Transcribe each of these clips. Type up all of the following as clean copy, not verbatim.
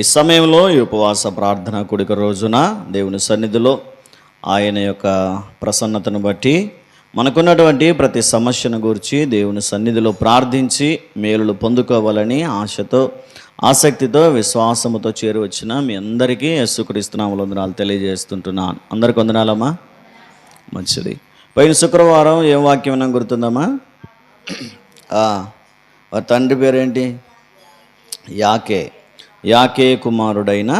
ఈ సమయంలో ఈ ఉపవాస ప్రార్థన కూడిక రోజున దేవుని సన్నిధిలో ఆయన యొక్క ప్రసన్నతను బట్టి మనకున్నటువంటి ప్రతి సమస్యను గురించి దేవుని సన్నిధిలో ప్రార్థించి మేలులు పొందుకోవాలని ఆశతో, ఆసక్తితో, విశ్వాసముతో చేరి వచ్చిన మీ అందరికీ యేసుక్రీస్తు నామములో వందనాలు తెలియజేస్తుంటున్నాను. అందరికి వందనాలమ్మా. మంచిది. పోయిన శుక్రవారం ఏం వాక్యం విన్నాం గుర్తుందమ్మా? వారి తండ్రి పేరేంటి? యాకే కుమారుడైన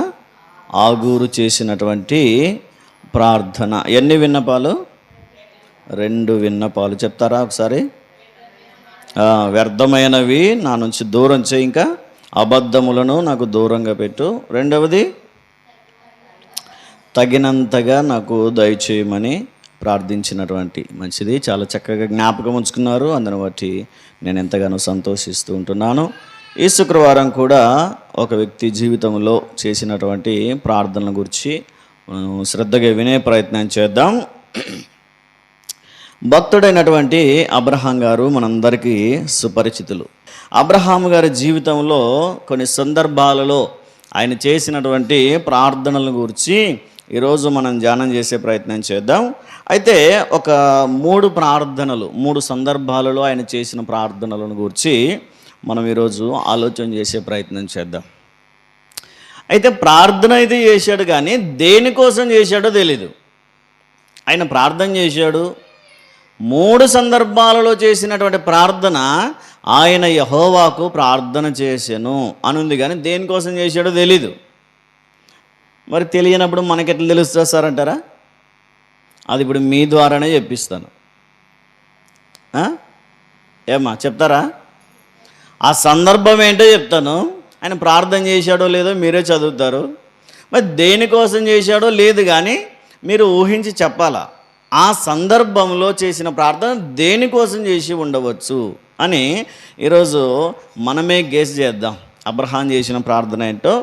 ఆగూరు చేసినటువంటి ప్రార్థన. ఎన్ని విన్నపాలు? 2 విన్నపాలు. చెప్తారా ఒకసారి? వ్యర్థమైనవి నా నుంచి దూరం చేయి, ఇంకా అబద్ధములను నాకు దూరంగా పెట్టు. రెండవది, తగినంతగా నాకు దయచేయమని ప్రార్థించినటువంటి. మంచిది, చాలా చక్కగా జ్ఞాపకం ఉంచుకున్నారు. అందుని బట్టి నేను ఎంతగానో సంతోషిస్తూ ఉంటున్నాను. ఈ శుక్రవారం కూడా ఒక వ్యక్తి జీవితంలో చేసినటువంటి ప్రార్థనల గురించి శ్రద్ధగా వినే ప్రయత్నం చేద్దాం. భక్తుడైనటువంటి అబ్రహాం గారు మనందరికీ సుపరిచితులు. అబ్రహాం గారి జీవితంలో కొన్ని సందర్భాలలో ఆయన చేసినటువంటి ప్రార్థనల గురించి ఈరోజు మనం ధ్యానం చేసే ప్రయత్నం చేద్దాం. అయితే ఒక 3 ప్రార్థనలు, 3 సందర్భాలలో ఆయన చేసిన ప్రార్థనలను గురించి మనం ఈరోజు ఆలోచన చేసే ప్రయత్నం చేద్దాం. అయితే ప్రార్థన అయితే చేశాడు, కానీ దేనికోసం చేశాడో తెలీదు. ఆయన ప్రార్థన చేశాడు. 3 సందర్భాలలో చేసినటువంటి ప్రార్థన ఆయన యెహోవాకు ప్రార్థన చేసెను అని ఉంది, కానీ దేనికోసం చేశాడో తెలీదు. మరి తెలియనప్పుడు మనకెట్లా తెలుస్తుంది సార్ అంటారా? అది ఇప్పుడు మీ ద్వారానే చెప్పిస్తాను. ఏమ్మా చెప్తారా? ఆ సందర్భం ఏంటో చెప్తాను. ఆయన ప్రార్థన చేశాడో లేదో మీరే చదువుతారు. మరి దేనికోసం చేశాడో లేదు, కానీ మీరు ఊహించి చెప్పాలా ఆ సందర్భంలో చేసిన ప్రార్థన దేనికోసం చేసి ఉండవచ్చు అని ఈరోజు మనమే గెస్ చేద్దాం. అబ్రహాం చేసిన ప్రార్థన ఏంటో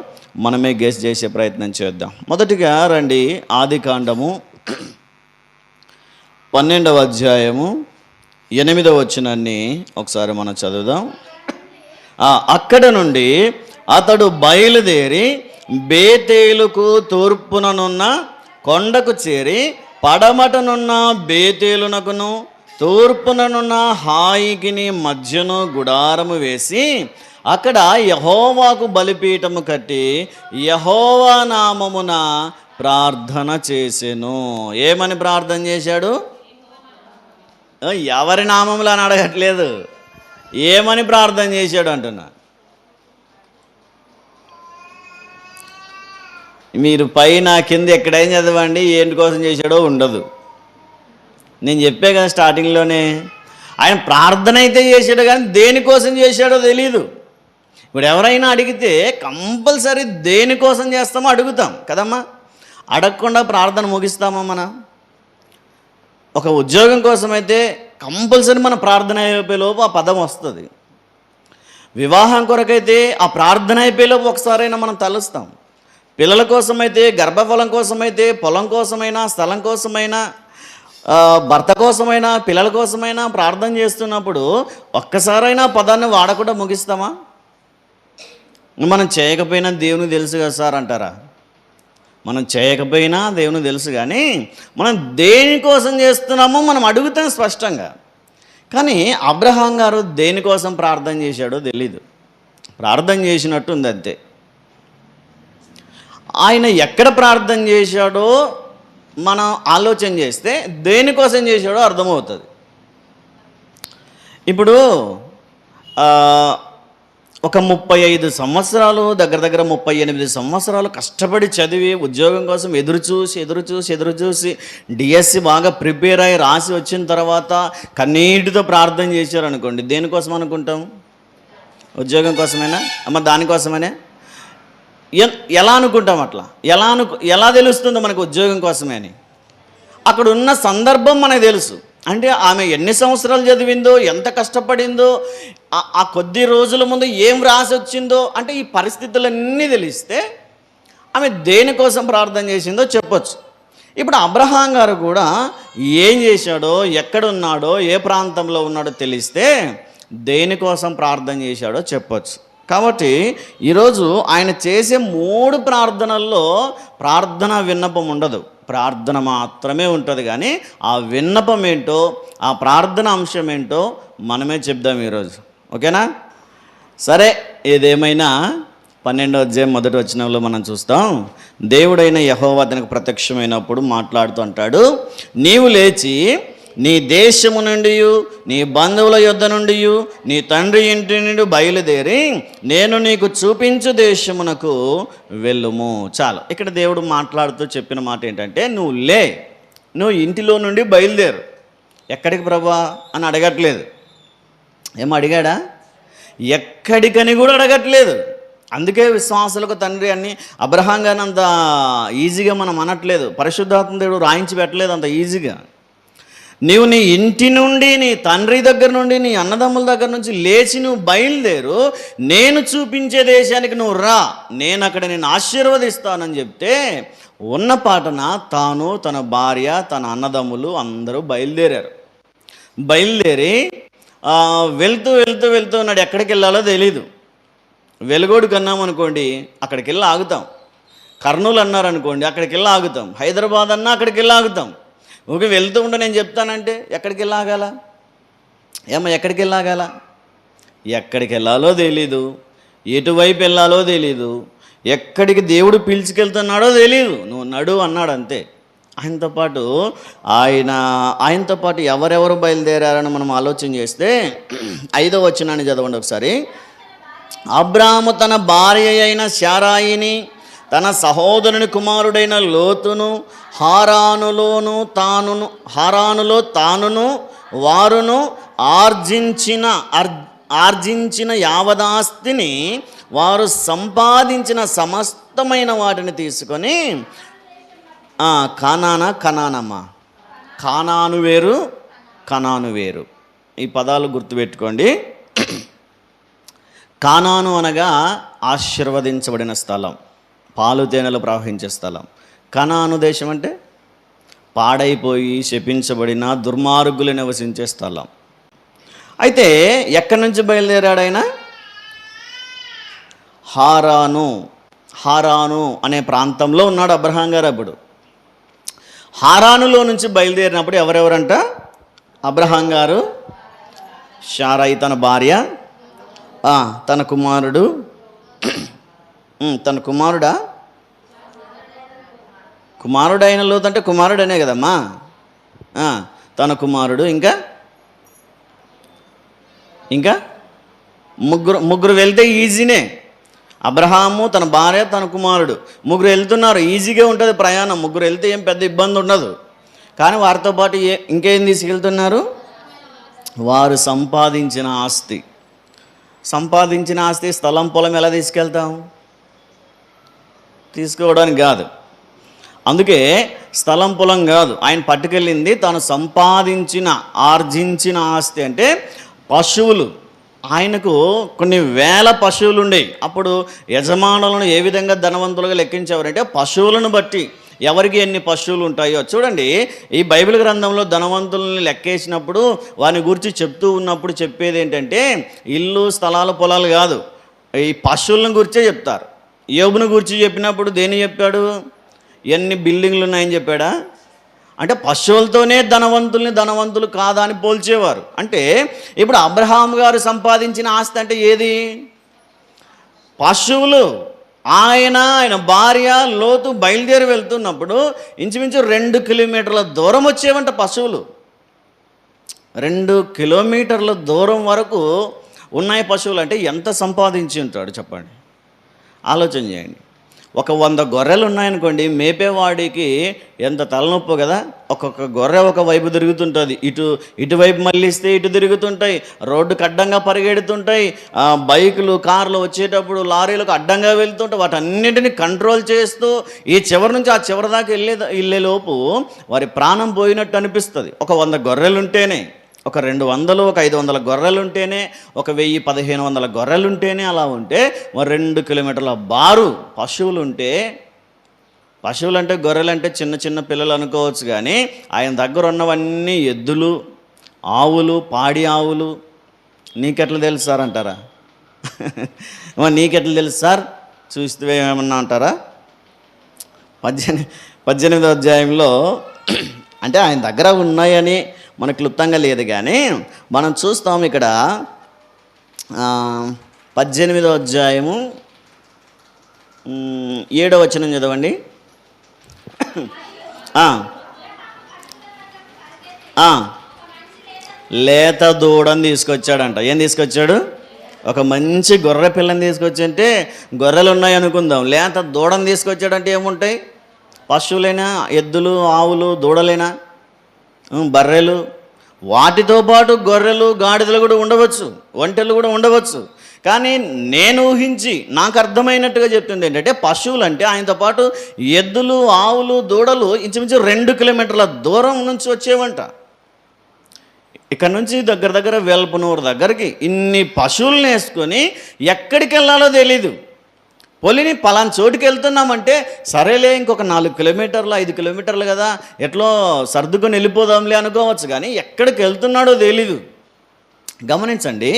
మనమే గెస్ చేసే ప్రయత్నం చేద్దాం. మొదటిగా రండి, ఆదికాండము 12వ అధ్యాయము 8వ వచనాన్ని ఒకసారి మనం చదువుదాం. అక్కడ నుండి అతడు బయలుదేరి బేతేలుకు తూర్పుననున్న కొండకు చేరి పడమటనున్న బేతేలునకును తూర్పుననున్న హాయికిని మధ్యను గుడారము వేసి అక్కడ యెహోవాకు బలిపీఠము కట్టి యెహోవా నామమున ప్రార్థన చేసెను. ఏమని ప్రార్థన చేశాడు? ఎవరి నామములు అని అడగట్లేదు, ఏమని ప్రార్థన చేశాడు అంటున్నా. మీరు పైన కింద ఎక్కడైనా చదవండి, ఏంటి కోసం చేశాడో ఉండదు. నేను చెప్పే కదా స్టార్టింగ్లోనే, ఆయన ప్రార్థన అయితే చేశాడు, కానీ దేనికోసం చేశాడో తెలీదు. ఇప్పుడు ఎవరైనా అడిగితే కంపల్సరీ దేనికోసం చేస్తామో అడుగుతాం కదమ్మా. అడగకుండా ప్రార్థన ముగిస్తామా? మనం ఒక ఉద్యోగం కోసం అయితే కంపల్సరీ మన ప్రార్థన అయిపోయేలోపు ఆ పదం వస్తుంది. వివాహం కొరకైతే ఆ ప్రార్థన అయిపోయేలోపు ఒకసారైనా మనం తలుస్తాం. పిల్లల కోసమైతే, గర్భఫలం కోసమైతే, పొలం కోసమైనా, స్థలం కోసమైనా, భర్త కోసమైనా, పిల్లల కోసమైనా ప్రార్థన చేస్తున్నప్పుడు ఒక్కసారైనా పదాన్ని వాడకుండా ముగిస్తామా? మనం చేయకపోయినా దేవునికి తెలుసు కదా సార్ అంటారా? మనం చేయకపోయినా దేవునికి తెలుసు, కానీ మనం దేనికోసం చేస్తున్నామో మనం అడుగుతాం స్పష్టంగా. కానీ అబ్రహాం గారు దేనికోసం ప్రార్థన చేశాడో తెలీదు. ప్రార్థన చేసినట్టు ఉంది అంతే. ఆయన ఎక్కడ ప్రార్థన చేశాడో మనం ఆలోచన చేస్తే దేనికోసం చేశాడో అర్థమవుతుంది. ఇప్పుడు ఒక 35 సంవత్సరాలు, దగ్గర 38 సంవత్సరాలు కష్టపడి చదివి ఉద్యోగం కోసం ఎదురు చూసి డిఎస్సి బాగా ప్రిపేర్ అయ్యి రాసి వచ్చిన తర్వాత కన్నీటితో ప్రార్థన చేశారు అనుకోండి. దేనికోసం అనుకుంటాం? ఉద్యోగం కోసమేనా అమ్మ? దానికోసమేనా? ఎలా అనుకుంటాం? అట్లా ఎలా తెలుస్తుందో మనకు ఉద్యోగం కోసమే అని? అక్కడ ఉన్న సందర్భం మనకు తెలుసు. అంటే ఆమె ఎన్ని సంవత్సరాలు చదివిందో, ఎంత కష్టపడిందో, ఆ కొద్ది రోజుల ముందు ఏం రాసి వచ్చిందో, అంటే ఈ పరిస్థితులన్నీ తెలిస్తే ఆమె దేనికోసం ప్రార్థన చేసిందో చెప్పొచ్చు. ఇప్పుడు అబ్రహాం గారు కూడా ఏం చేశాడో, ఎక్కడున్నాడో, ఏ ప్రాంతంలో ఉన్నాడో తెలిస్తే దేనికోసం ప్రార్థన చేశాడో చెప్పొచ్చు. కాబట్టి ఈరోజు ఆయన చేసే 3 ప్రార్థనల్లో ప్రార్థన విన్నపం ఉండదు, ప్రార్థన మాత్రమే ఉంటుంది. కానీ ఆ విన్నపం ఏంటో, ఆ ప్రార్థన అంశం ఏంటో మనమే చెప్దాం ఈరోజు. ఓకేనా? సరే, ఏదేమైనా 12వ అధ్యాయం 1వ వచనంలో మనం చూస్తాం, దేవుడైన యెహోవా తనకు ప్రత్యక్షమైనప్పుడు మాట్లాడుతూ అంటాడు, నీవు లేచి నీ దేశము నుండి, నీ బంధువుల యొద్ద నుండి, నీ తండ్రి ఇంటి నుండి బయలుదేరి నేను నీకు చూపించు దేశమునకు వెళ్ళుము. చాలు. ఇక్కడ దేవుడు మాట్లాడుతూ చెప్పిన మాట ఏంటంటే, నువ్వు ఇంటిలో నుండి బయలుదేరు. ఎక్కడికి ప్రభువా అని అడగట్లేదు. ఏమో అడిగాడా? ఎక్కడికని కూడా అడగట్లేదు. అందుకే విశ్వాసులకు తండ్రి అని అబ్రహాం గాని అంత ఈజీగా మనం అనట్లేదు. పరిశుద్ధాత్మ దేవుడు రాయించి పెట్టలేదు అంత ఈజీగా. నీవు నీ ఇంటి నుండి, నీ తండ్రి దగ్గర నుండి, నీ అన్నదమ్ముల దగ్గర నుంచి లేచి నువ్వు బయలుదేరు, నేను చూపించే దేశానికి నువ్వు రా, నేను అక్కడ నేను ఆశీర్వదిస్తానని చెప్తే ఉన్న పాటన తాను, తన భార్య, తన అన్నదమ్ములు అందరూ బయలుదేరారు. బయలుదేరి వెళ్తూ వెళ్తూ వెళ్తూ ఉన్నాడు. ఎక్కడికి వెళ్ళాలో తెలీదు. వెలుగోడు కన్నామనుకోండి, అక్కడికి వెళ్ళి ఆగుతాం. కర్నూలు అన్నారనుకోండి, అక్కడికి వెళ్ళి ఆగుతాం. హైదరాబాద్ అన్నా అక్కడికి వెళ్ళి ఆగుతాం. ఓకే, వెళ్తూ ఉంటే నేను చెప్తానంటే ఎక్కడికి వెళ్ళి ఆగాల? ఎక్కడికి వెళ్ళి ఆగాల? ఎక్కడికి వెళ్ళాలో తెలీదు, ఎటువైపు వెళ్ళాలో తెలీదు, ఎక్కడికి దేవుడు పిలుచుకెళ్తున్నాడో తెలీదు. నువ్వు నడు అన్నాడు అంతే. ఆయనతో పాటు ఎవరెవరు బయలుదేరారని మనం ఆలోచన చేస్తే 5వ వచనాన్ని చదవండి ఒకసారి. అబ్రాహాము తన భార్య అయిన శారాయిని, తన సహోదరుని కుమారుడైన లోతును, హారానులో తానును వారును ఆర్జించిన యావదాస్తిని, వారు సంపాదించిన సమస్తమైన వాటిని తీసుకొని కానాను వేరు, కనాను వేరు. ఈ పదాలు గుర్తుపెట్టుకోండి. కానాను అనగా ఆశీర్వదించబడిన స్థలం, పాలు తేనెలు ప్రవహించే స్థలం. కనాను దేశం అంటే పాడైపోయి శపించబడిన దుర్మార్గులు నివసించే స్థలం. అయితే ఎక్కడి నుంచి బయలుదేరాడు ఆయన? హారాను అనే ప్రాంతంలో ఉన్నాడు అబ్రహాం గారు. అప్పుడు హారానులో నుంచి బయలుదేరినప్పుడు ఎవరెవరంట? అబ్రహాం గారు, శారాయి తన భార్య, తన కుమారుడు, తన కుమారుడైన లోతు అంటే కుమారుడనే కదమ్మా. తన కుమారుడు, ఇంకా ముగ్గురు వెళ్తే ఈజీనే. అబ్రహాము, తన భార్య, తన కుమారుడు, ముగ్గురు వెళ్తున్నారు. ఈజీగా ఉంటుంది ప్రయాణం. ముగ్గురు వెళ్తే ఏం పెద్ద ఇబ్బంది ఉండదు. కానీ వారితో పాటు ఇంకేం తీసుకెళ్తున్నారు? వారు సంపాదించిన ఆస్తి. స్థలం పొలం ఎలా తీసుకెళ్తాం? తీసుకోవడానికి కాదు. అందుకే స్థలం పొలం కాదు, ఆయన పట్టుకెళ్ళింది తాను ఆర్జించిన ఆస్తి. అంటే పశువులు. ఆయనకు కొన్ని వేల పశువులు ఉండేవి. అప్పుడు యజమానులను ఏ విధంగా ధనవంతులుగా లెక్కించేవారంటే పశువులను బట్టి ఎవరికి ఎన్ని పశువులు ఉంటాయో. చూడండి, ఈ బైబిల్ గ్రంథంలో ధనవంతులని లెక్కేసినప్పుడు వారిని గురించి చెప్తూ ఉన్నప్పుడు చెప్పేది ఏంటంటే ఇల్లు, స్థలాలు, పొలాలు కాదు, ఈ పశువులను గురించే చెప్తారు. యోబును గురించి చెప్పినప్పుడు దేని చెప్పాడు? ఎన్ని బిల్డింగ్లు ఉన్నాయని చెప్పాడా? అంటే పశువులతోనే ధనవంతులు కాదా అని పోల్చేవారు. అంటే ఇప్పుడు అబ్రహాం గారు సంపాదించిన ఆస్తి అంటే ఏది? పశువులు. ఆయన భార్య లోతు బయలుదేరి వెళ్తున్నప్పుడు ఇంచుమించు 2 కిలోమీటర్ల దూరం వచ్చేవంట పశువులు. 2 కిలోమీటర్ల దూరం వరకు ఉన్నాయి పశువులు. అంటే ఎంత సంపాదించి ఉంటాడు చెప్పండి, ఆలోచన చేయండి. ఒక 100 గొర్రెలు ఉన్నాయనుకోండి, మేపేవాడికి ఎంత తలనొప్పి కదా. ఒక్కొక్క గొర్రె ఒక వైపు తిరుగుతుంటుంది, ఇటువైపు మళ్ళిస్తే ఇటు తిరుగుతుంటాయి, రోడ్డుకు అడ్డంగా పరిగెడుతుంటాయి, బైకులు, కార్లు వచ్చేటప్పుడు లారీలకు అడ్డంగా వెళ్తుంటాయి. వాటన్నిటిని కంట్రోల్ చేస్తూ ఈ చివరి నుంచి ఆ చివరి దాకా వెళ్ళేలోపు వారి ప్రాణం పోయినట్టు అనిపిస్తుంది. ఒక 100 గొర్రెలు ఉంటేనే, ఒక 200, ఒక 500 గొర్రెలు ఉంటేనే, ఒక 1000-1500 గొర్రెలు ఉంటేనే, అలా ఉంటే 2 కిలోమీటర్ల బారు పశువులు ఉంటే, పశువులు అంటే గొర్రెలు అంటే చిన్న చిన్న పిల్లలు అనుకోవచ్చు. కానీ ఆయన దగ్గర ఉన్నవన్నీ ఎద్దులు, ఆవులు, పాడి ఆవులు. నీకెట్లా తెలుసారంటారా? నీకెట్లా తెలుసు సార్, చూస్తే ఏమన్నా అంటారా? 18వ అధ్యాయంలో అంటే ఆయన దగ్గర ఉన్నాయని మనకు క్లుప్తంగా లేదు, కానీ మనం చూస్తాం ఇక్కడ 18వ అధ్యాయము 7వ వచనం చదవండి. లేత దూడని తీసుకొచ్చాడంట. ఏం తీసుకొచ్చాడు? ఒక మంచి గొర్రె పిల్లని తీసుకొచ్చి, అంటే గొర్రెలు ఉన్నాయి అనుకుందాం, లేత దూడని తీసుకొచ్చాడంటే ఏముంటాయి? పశువులైనా, ఎద్దులు, ఆవులు, దూడలైనా, బర్రెలు, వాటితో పాటు గొర్రెలు, గాడిదలు కూడా ఉండవచ్చు, ఒంటెలు కూడా ఉండవచ్చు. కానీ నేను ఊహించి నాకు అర్థమైనట్టుగా చెప్తుంది ఏంటంటే, పశువులు అంటే ఆయనతో పాటు ఎద్దులు, ఆవులు, దూడలు ఇంచుమించు 2 కిలోమీటర్ల దూరం నుంచి వచ్చేవంట. ఇక్కడ నుంచి దగ్గర వెల్పునూరు దగ్గరికి ఇన్ని పశువులను వేసుకొని ఎక్కడికి వెళ్ళాలో తెలీదు. పొలిని పలానా చోటుకి వెళ్తున్నామంటే సరేలే, ఇంకొక 4 కిలోమీటర్లు 5 కిలోమీటర్లు కదా, ఎట్లో సర్దుకొని వెళ్ళిపోదాంలే అనుకోవచ్చు, కానీ ఎక్కడికి వెళ్తున్నాడో తెలీదు. గమనించండి,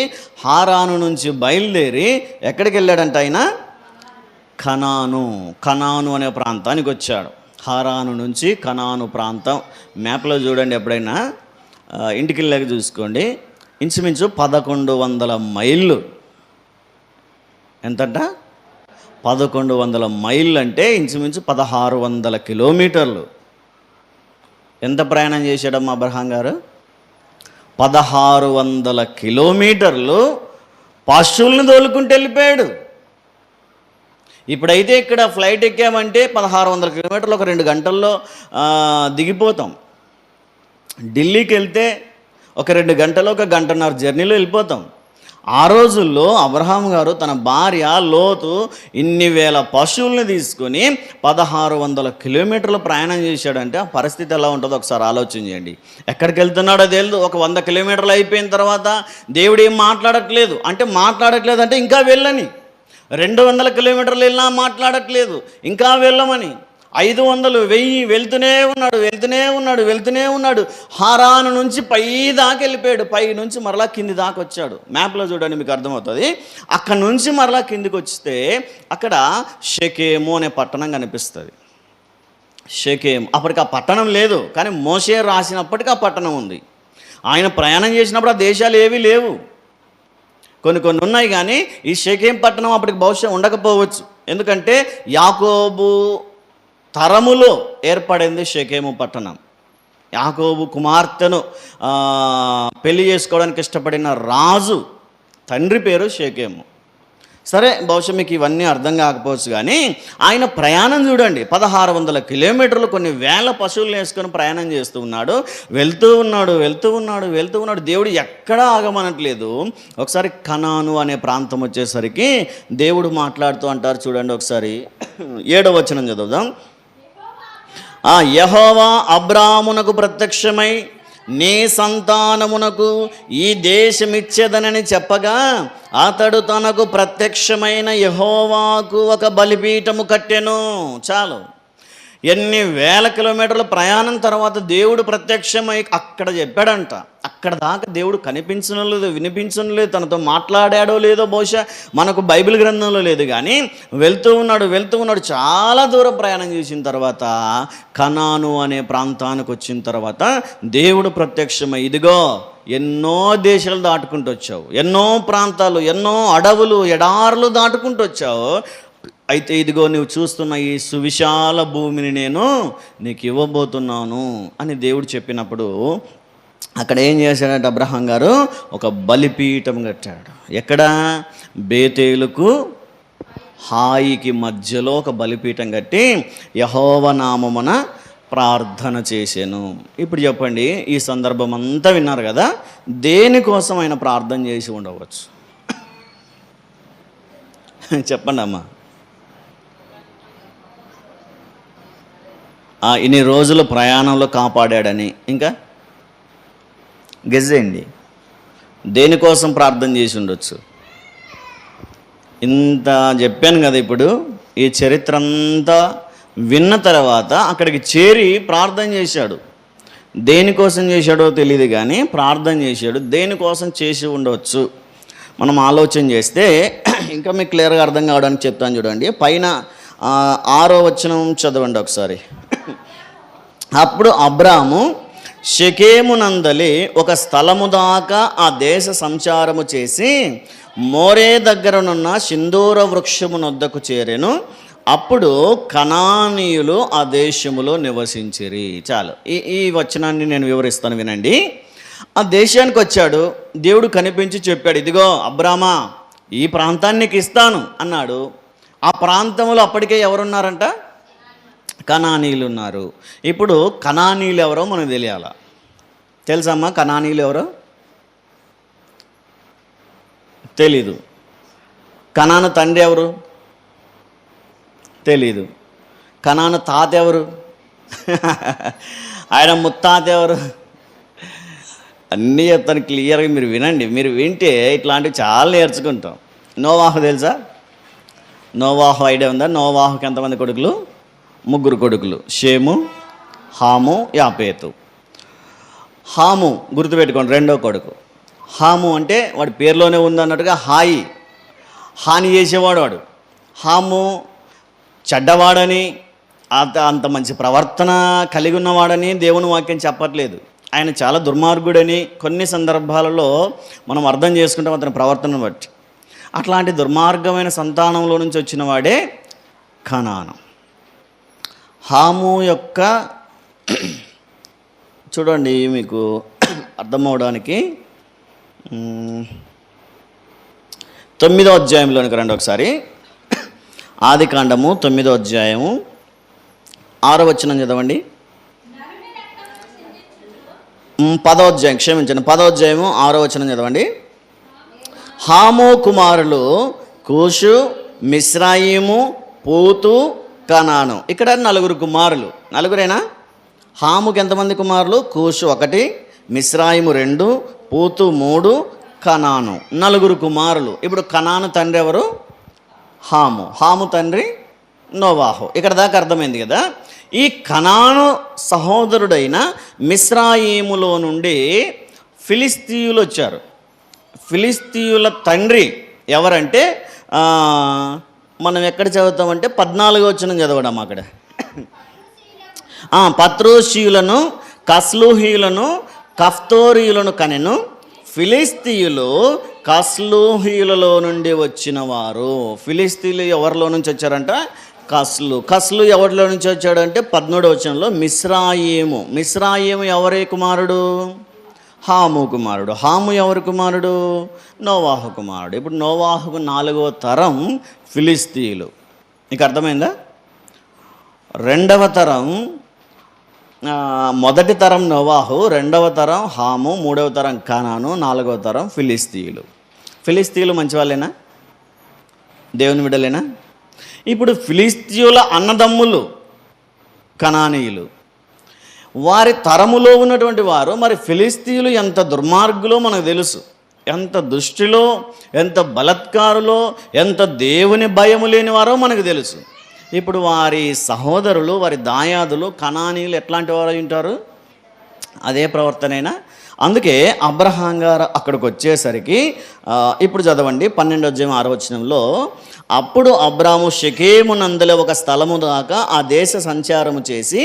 హారాను నుంచి బయలుదేరి ఎక్కడికి వెళ్ళాడంట ఆయన? కనాను అనే ప్రాంతానికి వచ్చాడు. హారాను నుంచి కనాను ప్రాంతం మ్యాప్లో చూడండి, ఎప్పుడైనా ఇంటికి వెళ్ళాక చూసుకోండి. ఇంచుమించు 1100 మైళ్ళు. ఎంతంట? 1100 మైళ్ళు అంటే ఇంచుమించు 1600 కిలోమీటర్లు. ఎంత ప్రయాణం చేశాడమ్మా అబ్రహాం గారు? 1600 కిలోమీటర్లు పశువులను తోలుకుంటూ వెళ్ళిపోయాడు. ఇప్పుడైతే ఇక్కడ ఫ్లైట్ ఎక్కామంటే 1600 కిలోమీటర్లు ఒక 2 గంటల్లో దిగిపోతాం. ఢిల్లీకి వెళ్తే ఒక 2 గంటలు, 1 గంటన్నర జర్నీలో వెళ్ళిపోతాం. ఆ రోజుల్లో అబ్రహాం గారు తన భార్య లోతు ఇన్ని వేల పశువుల్ని తీసుకొని 1600 కిలోమీటర్లు ప్రయాణం చేశాడంటే ఆ పరిస్థితి ఎలా ఉంటుందో ఒకసారి ఆలోచన చేయండి. ఎక్కడికి వెళ్తున్నాడో తెలియదు. ఒక 100 కిలోమీటర్లు అయిపోయిన తర్వాత దేవుడు ఏం మాట్లాడట్లేదు అంటే ఇంకా వెళ్ళని. 200 కిలోమీటర్లు వెళ్ళినా మాట్లాడట్లేదు, ఇంకా వెళ్ళమని. 500, 1000 వెళ్తూనే ఉన్నాడు. హారాను నుంచి పై దాకా వెళ్ళిపోయాడు. పై నుంచి మరలా కింది దాకా వచ్చాడు. మ్యాప్లో చూడండి, మీకు అర్థమవుతుంది. అక్కడ నుంచి మరలా కిందికి వస్తే అక్కడ షెకెము అనే పట్టణం కనిపిస్తుంది. షెకెము, అప్పటికి ఆ పట్టణం లేదు, కానీ మోషే రాసినప్పటికీ ఆ పట్టణం ఉంది. ఆయన ప్రయాణం చేసినప్పుడు ఆ దేశాలు ఏవీ లేవు, కొన్ని ఉన్నాయి. కానీ ఈ షెకెము పట్టణం అప్పటికి బహుశా ఉండకపోవచ్చు. ఎందుకంటే యాకోబు తరములో ఏర్పడింది షెకెము పట్టణం. యాకోబు కుమార్తెను పెళ్లి చేసుకోవడానికి ఇష్టపడిన రాజు తండ్రి పేరు షెకెము. సరే, బహుశా మీకు ఇవన్నీ అర్థం కాకపోవచ్చు, కానీ ఆయన ప్రయాణం చూడండి. 1600 కిలోమీటర్లు, కొన్ని వేల పశువులను వేసుకొని ప్రయాణం చేస్తూ ఉన్నాడు. వెళ్తూ ఉన్నాడు. దేవుడు ఎక్కడా ఆగమనట్లేదు. ఒకసారి కనాను అనే ప్రాంతం వచ్చేసరికి దేవుడు మాట్లాడుతూ అంటారు. చూడండి ఒకసారి 7వ వచనం చదువుదాం. యెహోవా అబ్రామునకు ప్రత్యక్షమై నీ సంతానమునకు ఈ దేశమిచ్చేదనని చెప్పగా అతడు తనకు ప్రత్యక్షమైన యెహోవాకు ఒక బలిపీఠము కట్టెను. చాలు. ఎన్ని వేల కిలోమీటర్ల ప్రయాణం తర్వాత దేవుడు ప్రత్యక్షమై అక్కడ చెప్పాడంట. అక్కడ దాకా దేవుడు కనిపించడం లేదు, వినిపించడం లేదు, తనతో మాట్లాడాడో లేదో బహుశా మనకు బైబిల్ గ్రంథంలో లేదు. కానీ వెళ్తూ ఉన్నాడు. చాలా దూరం ప్రయాణం చేసిన తర్వాత కనాను అనే ప్రాంతానికి వచ్చిన తర్వాత దేవుడు ప్రత్యక్షమై, ఇదిగో ఎన్నో దేశాలు దాటుకుంటూ వచ్చావు, ఎన్నో ప్రాంతాలు, ఎన్నో అడవులు, ఎడారులు దాటుకుంటూ వచ్చావు. అయితే ఇదిగో నువ్వు చూస్తున్న ఈ సువిశాల భూమిని నేను నీకు ఇవ్వబోతున్నాను అని దేవుడు చెప్పినప్పుడు అక్కడ ఏం చేశాడంటే అబ్రహాం గారు ఒక బలిపీఠం కట్టాడు. ఎక్కడ? బేతేలుకు హాయికి మధ్యలో ఒక బలిపీఠం కట్టి యెహోవా నామమున ప్రార్థన చేశాను. ఇప్పుడు చెప్పండి, ఈ సందర్భం అంతా విన్నారు కదా, దేనికోసం ఆయన ప్రార్థన చేసి ఉండవచ్చు? చెప్పండి అమ్మా. ఇన్ని రోజుల ప్రయాణంలో కాపాడాడని, ఇంకా గెజ్జేయండి, దేనికోసం ప్రార్థన చేసి ఉండొచ్చు? ఇంత చెప్పాను కదా. ఇప్పుడు ఈ చరిత్ర అంతా విన్న తర్వాత అక్కడికి చేరి ప్రార్థన చేశాడు. దేనికోసం చేశాడో తెలియదు, కానీ ప్రార్థన చేశాడు. దేనికోసం చేసి ఉండవచ్చు? మనం ఆలోచన చేస్తే ఇంకా మీకు క్లియర్గా అర్థం కావడానికి చెప్తాను చూడండి. పైన 6వ వచనం చదవండి ఒకసారి. అప్పుడు అబ్రాము షెకెమునందలి ఒక స్థలము దాకా ఆ దేశ సంచారము చేసి మోరే దగ్గరనున్న సింధూర వృక్షమునొద్దకు చేరెను. అప్పుడు కనానీయులు ఆ దేశములో నివసించిరి. చాలు, ఈ వచనాన్ని నేను వివరిస్తాను వినండి. ఆ దేశానికి వచ్చాడు, దేవుడు కనిపించి చెప్పాడు, ఇదిగో అబ్రామా, ఈ ప్రాంతాన్ని నీకు ఇస్తాను అన్నాడు. ఆ ప్రాంతంలో అప్పటికే ఎవరున్నారంట? కనానీయులు ఉన్నారు. ఇప్పుడు కనానీయులు ఎవరో మనకు తెలియాలా? తెలుసమ్మా కనానీయులు ఎవరో? తెలీదు. కనాను తండ్రి ఎవరు? తెలీదు. కనాను తాత ఎవరు? ఆయన ముత్తాత ఎవరు? అన్నీ చెప్తాను క్లియర్గా, మీరు వినండి. మీరు వింటే ఇట్లాంటివి చాలా నేర్చుకుంటాం. నోవాహు తెలుసా? నోవాహు ఐడియా ఉందా? నోవాహుకి ఎంతమంది కొడుకులు? 3 కొడుకులు, షేము, హాము, యాపేతు. హాము గుర్తుపెట్టుకోండి, 2వ కొడుకు. హాము అంటే వాడి పేరులోనే ఉందన్నట్టుగా హాని చేసేవాడు వాడు. హాము చెడ్డవాడని, అంత మంచి ప్రవర్తన కలిగి ఉన్నవాడని దేవుని వాక్యం చెప్పట్లేదు. ఆయన చాలా దుర్మార్గుడని కొన్ని సందర్భాలలో మనం అర్థం చేసుకుంటాం అతని ప్రవర్తనను బట్టి. అట్లాంటి దుర్మార్గమైన సంతానంలో నుంచి వచ్చిన వాడే కనాను. హాము యొక్క చూడండి మీకు అర్థమవడానికి 9వ అధ్యాయంలోనికి రండి ఒకసారి. ఆదికాండము 9వ అధ్యాయము 6వ వచనం చదవండి. 10వ అధ్యాయం, క్షమించండి, 10వ అధ్యాయము 6వ వచనం చదవండి. హాము కుమారులు కూషు, మిస్రాయిము, పూతు, కనాను. ఇక్కడ 4 కుమారులు. 4రేనా? హాముకి ఎంతమంది కుమారులు? కూషు 1, మిస్రాయిము 2, పూతు 3, కనాను 4 కుమారులు. ఇప్పుడు కనాను తండ్రి ఎవరు? హాము తండ్రి నోవాహు. ఇక్కడ దాకా అర్థమైంది కదా. ఈ కనాను సహోదరుడైన మిస్రాయిములో నుండి ఫిలిస్తీయులు వచ్చారు. ఫిలిస్తీయుల తండ్రి ఎవరంటే మనం ఎక్కడ చదువుతామంటే 14వ వచనం చదవడం. అక్కడ పత్రూషీయులను, కస్లూహీయులను, కఫ్తోరీయులను కనెను. ఫిలిస్తీయులు కస్లూహీయులలో నుండి వచ్చిన వారు. ఫిలిస్తీయులు ఎవరిలో నుంచి వచ్చారంట? కస్లు ఎవరిలో నుంచి వచ్చాడంటే 13వ వచనంలో మిస్రాయిము ఎవరి కుమారుడు? హాము కుమారుడు. హాము ఎవరి కుమారుడు? నోవాహు కుమారుడు. ఇప్పుడు నోవాహుకు 4వ తరం ఫిలిస్తీయులు. నీకు అర్థమైందా? 2వ తరం, మొదటి తరం నోవాహు, 2వ తరం హాము, 3వ తరం కనాను, 4వ తరం ఫిలిస్తీయులు. ఫిలిస్తీయులు మంచి వాళ్ళేనా? దేవుని బిడ్డలేనా? ఇప్పుడు ఫిలిస్తీయుల అన్నదమ్ములు కనానీయులు, వారి తరములో ఉన్నటువంటి వారు. మరి ఫిలిస్తీయులు ఎంత దుర్మార్గులో మనకు తెలుసు. ఎంత దుష్టిలో, ఎంత బలత్కారులో, ఎంత దేవుని భయము లేని వారో మనకు తెలుసు. ఇప్పుడు వారి సహోదరులు, వారి దాయాదులు కనానీయులు ఎట్లాంటి వారు ఉంటారు? అదే ప్రవర్తనైనా. అందుకే అబ్రహాం గారు అక్కడికి వచ్చేసరికి ఇప్పుడు చదవండి 12వ అధ్యాయం 6వ వచనంలో, అప్పుడు అబ్రాము షెకెమునందలి ఒక స్థలము దాకా ఆ దేశ సంచారము చేసి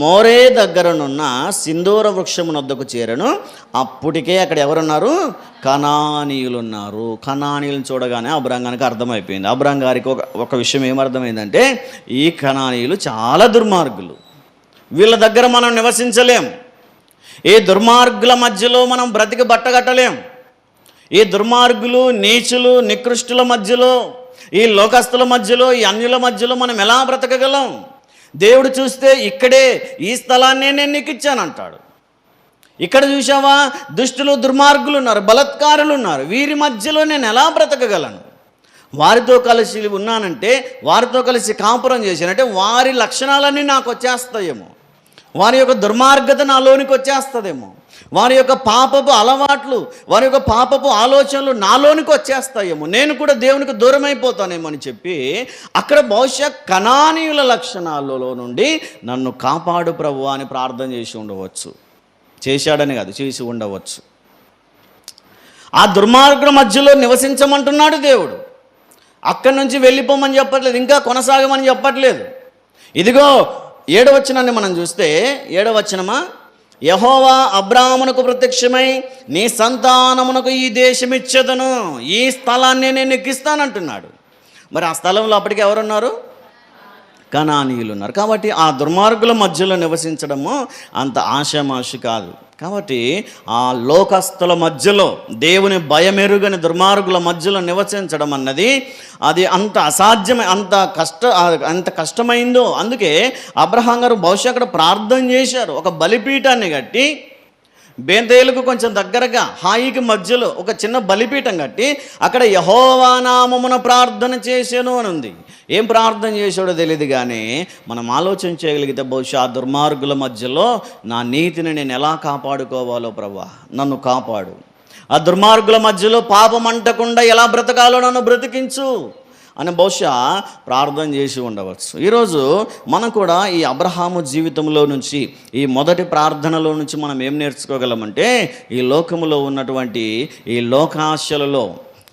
మోరే దగ్గరనున్న సింధూర వృక్షమునొద్దకు చేరను. అప్పటికే అక్కడ ఎవరున్నారు? కనానీయులు ఉన్నారు. కనానీయులను చూడగానే అబ్రాం గారికి అర్థమైపోయింది. అబ్రాం గారికి ఒక విషయం ఏమర్థమైందంటే, ఈ కనానీయులు చాలా దుర్మార్గులు, వీళ్ళ దగ్గర మనం నివసించలేం. ఈ దుర్మార్గుల మధ్యలో మనం బ్రతికి బట్టగట్టలేం. ఈ దుర్మార్గులు, నీచులు, నికృష్టుల మధ్యలో, ఈ లోకస్తుల మధ్యలో, ఈ అన్యుల మధ్యలో మనం ఎలా బ్రతకగలం? దేవుడు చూస్తే ఇక్కడే ఈ స్థలాన్నే నేను నీకు ఇచ్చానంటాడు. ఇక్కడ చూసావా, దుష్టులు, దుర్మార్గులు ఉన్నారు, బలత్కారులు ఉన్నారు, వీరి మధ్యలో నేను ఎలా బ్రతకగలను? వారితో కలిసి ఉన్నానంటే, వారితో కలిసి కాపురం చేశానంటే వారి లక్షణాలన్నీ నాకు వచ్చేస్తాయేమో, వారి యొక్క దుర్మార్గత నాలోనికి వచ్చేస్తుందేమో, వారి యొక్క పాపపు అలవాట్లు, వారి యొక్క పాపపు ఆలోచనలు నాలోనికి వచ్చేస్తాయేమో, నేను కూడా దేవునికి దూరం అయిపోతానేమో అని చెప్పి అక్కడ బహుశా కనానీయుల లక్షణాలలో నుండి నన్ను కాపాడు ప్రభువా అని ప్రార్థన చేసి ఉండవచ్చు. చేశాడని కాదు, చేసి ఉండవచ్చు. ఆ దుర్మార్గుల మధ్యలో నివసించమంటున్నాడు దేవుడు. అక్కడి నుంచి వెళ్ళిపోమని చెప్పట్లేదు, ఇంకా కొనసాగమని చెప్పట్లేదు. ఇదిగో 7వ వచనాన్ని మనం చూస్తే, 7వ వచనమా, యెహోవా అబ్రాహామునకు ప్రత్యక్షమై నీ సంతానమునకు ఈ దేశం ఇచ్చేదను, ఈ స్థలాన్ని నేను ఎక్కిస్తానంటున్నాడు. మరి ఆ స్థలంలో అప్పటికి ఎవరున్నారు? కనానీయులు ఉన్నారు. కాబట్టి ఆ దుర్మార్గుల మధ్యలో నివసించడము అంత ఆషామాషి కాదు. కాబట్టి ఆ లోకస్తుల మధ్యలో, దేవుని భయమెరుగని దుర్మార్గుల మధ్యలో నివసించడం అన్నది అది అంత అసాధ్యమే, అంత కష్టమైందో. అందుకే అబ్రహాం గారు బహుశా అక్కడ ప్రార్థన చేశారు. ఒక బలిపీఠాన్ని కట్టి, బేతేలుకు కొంచెం దగ్గరగా హాయికి మధ్యలో ఒక చిన్న బలిపీఠం కట్టి అక్కడ యెహోవా నామమున ప్రార్థన చేశాను అని ఉంది. ఏం ప్రార్థన చేశాడో తెలియదు, కానీ మనం ఆలోచన చేయగలిగితే బహుశా దుర్మార్గుల మధ్యలో నా నీతిని నేను ఎలా కాపాడుకోవాలో ప్రభువా నన్ను కాపాడు, ఆ దుర్మార్గుల మధ్యలో పాపం అంటకుండా ఎలా బ్రతకాలో నన్ను బ్రతికించు అని బహుశా ప్రార్థన చేసి ఉండవచ్చు. ఈరోజు మనం కూడా ఈ అబ్రహాము జీవితంలో నుంచి, ఈ మొదటి ప్రార్థనలో నుంచి మనం ఏం నేర్చుకోగలమంటే, ఈ లోకములో ఉన్నటువంటి ఈ లోకాశలలో,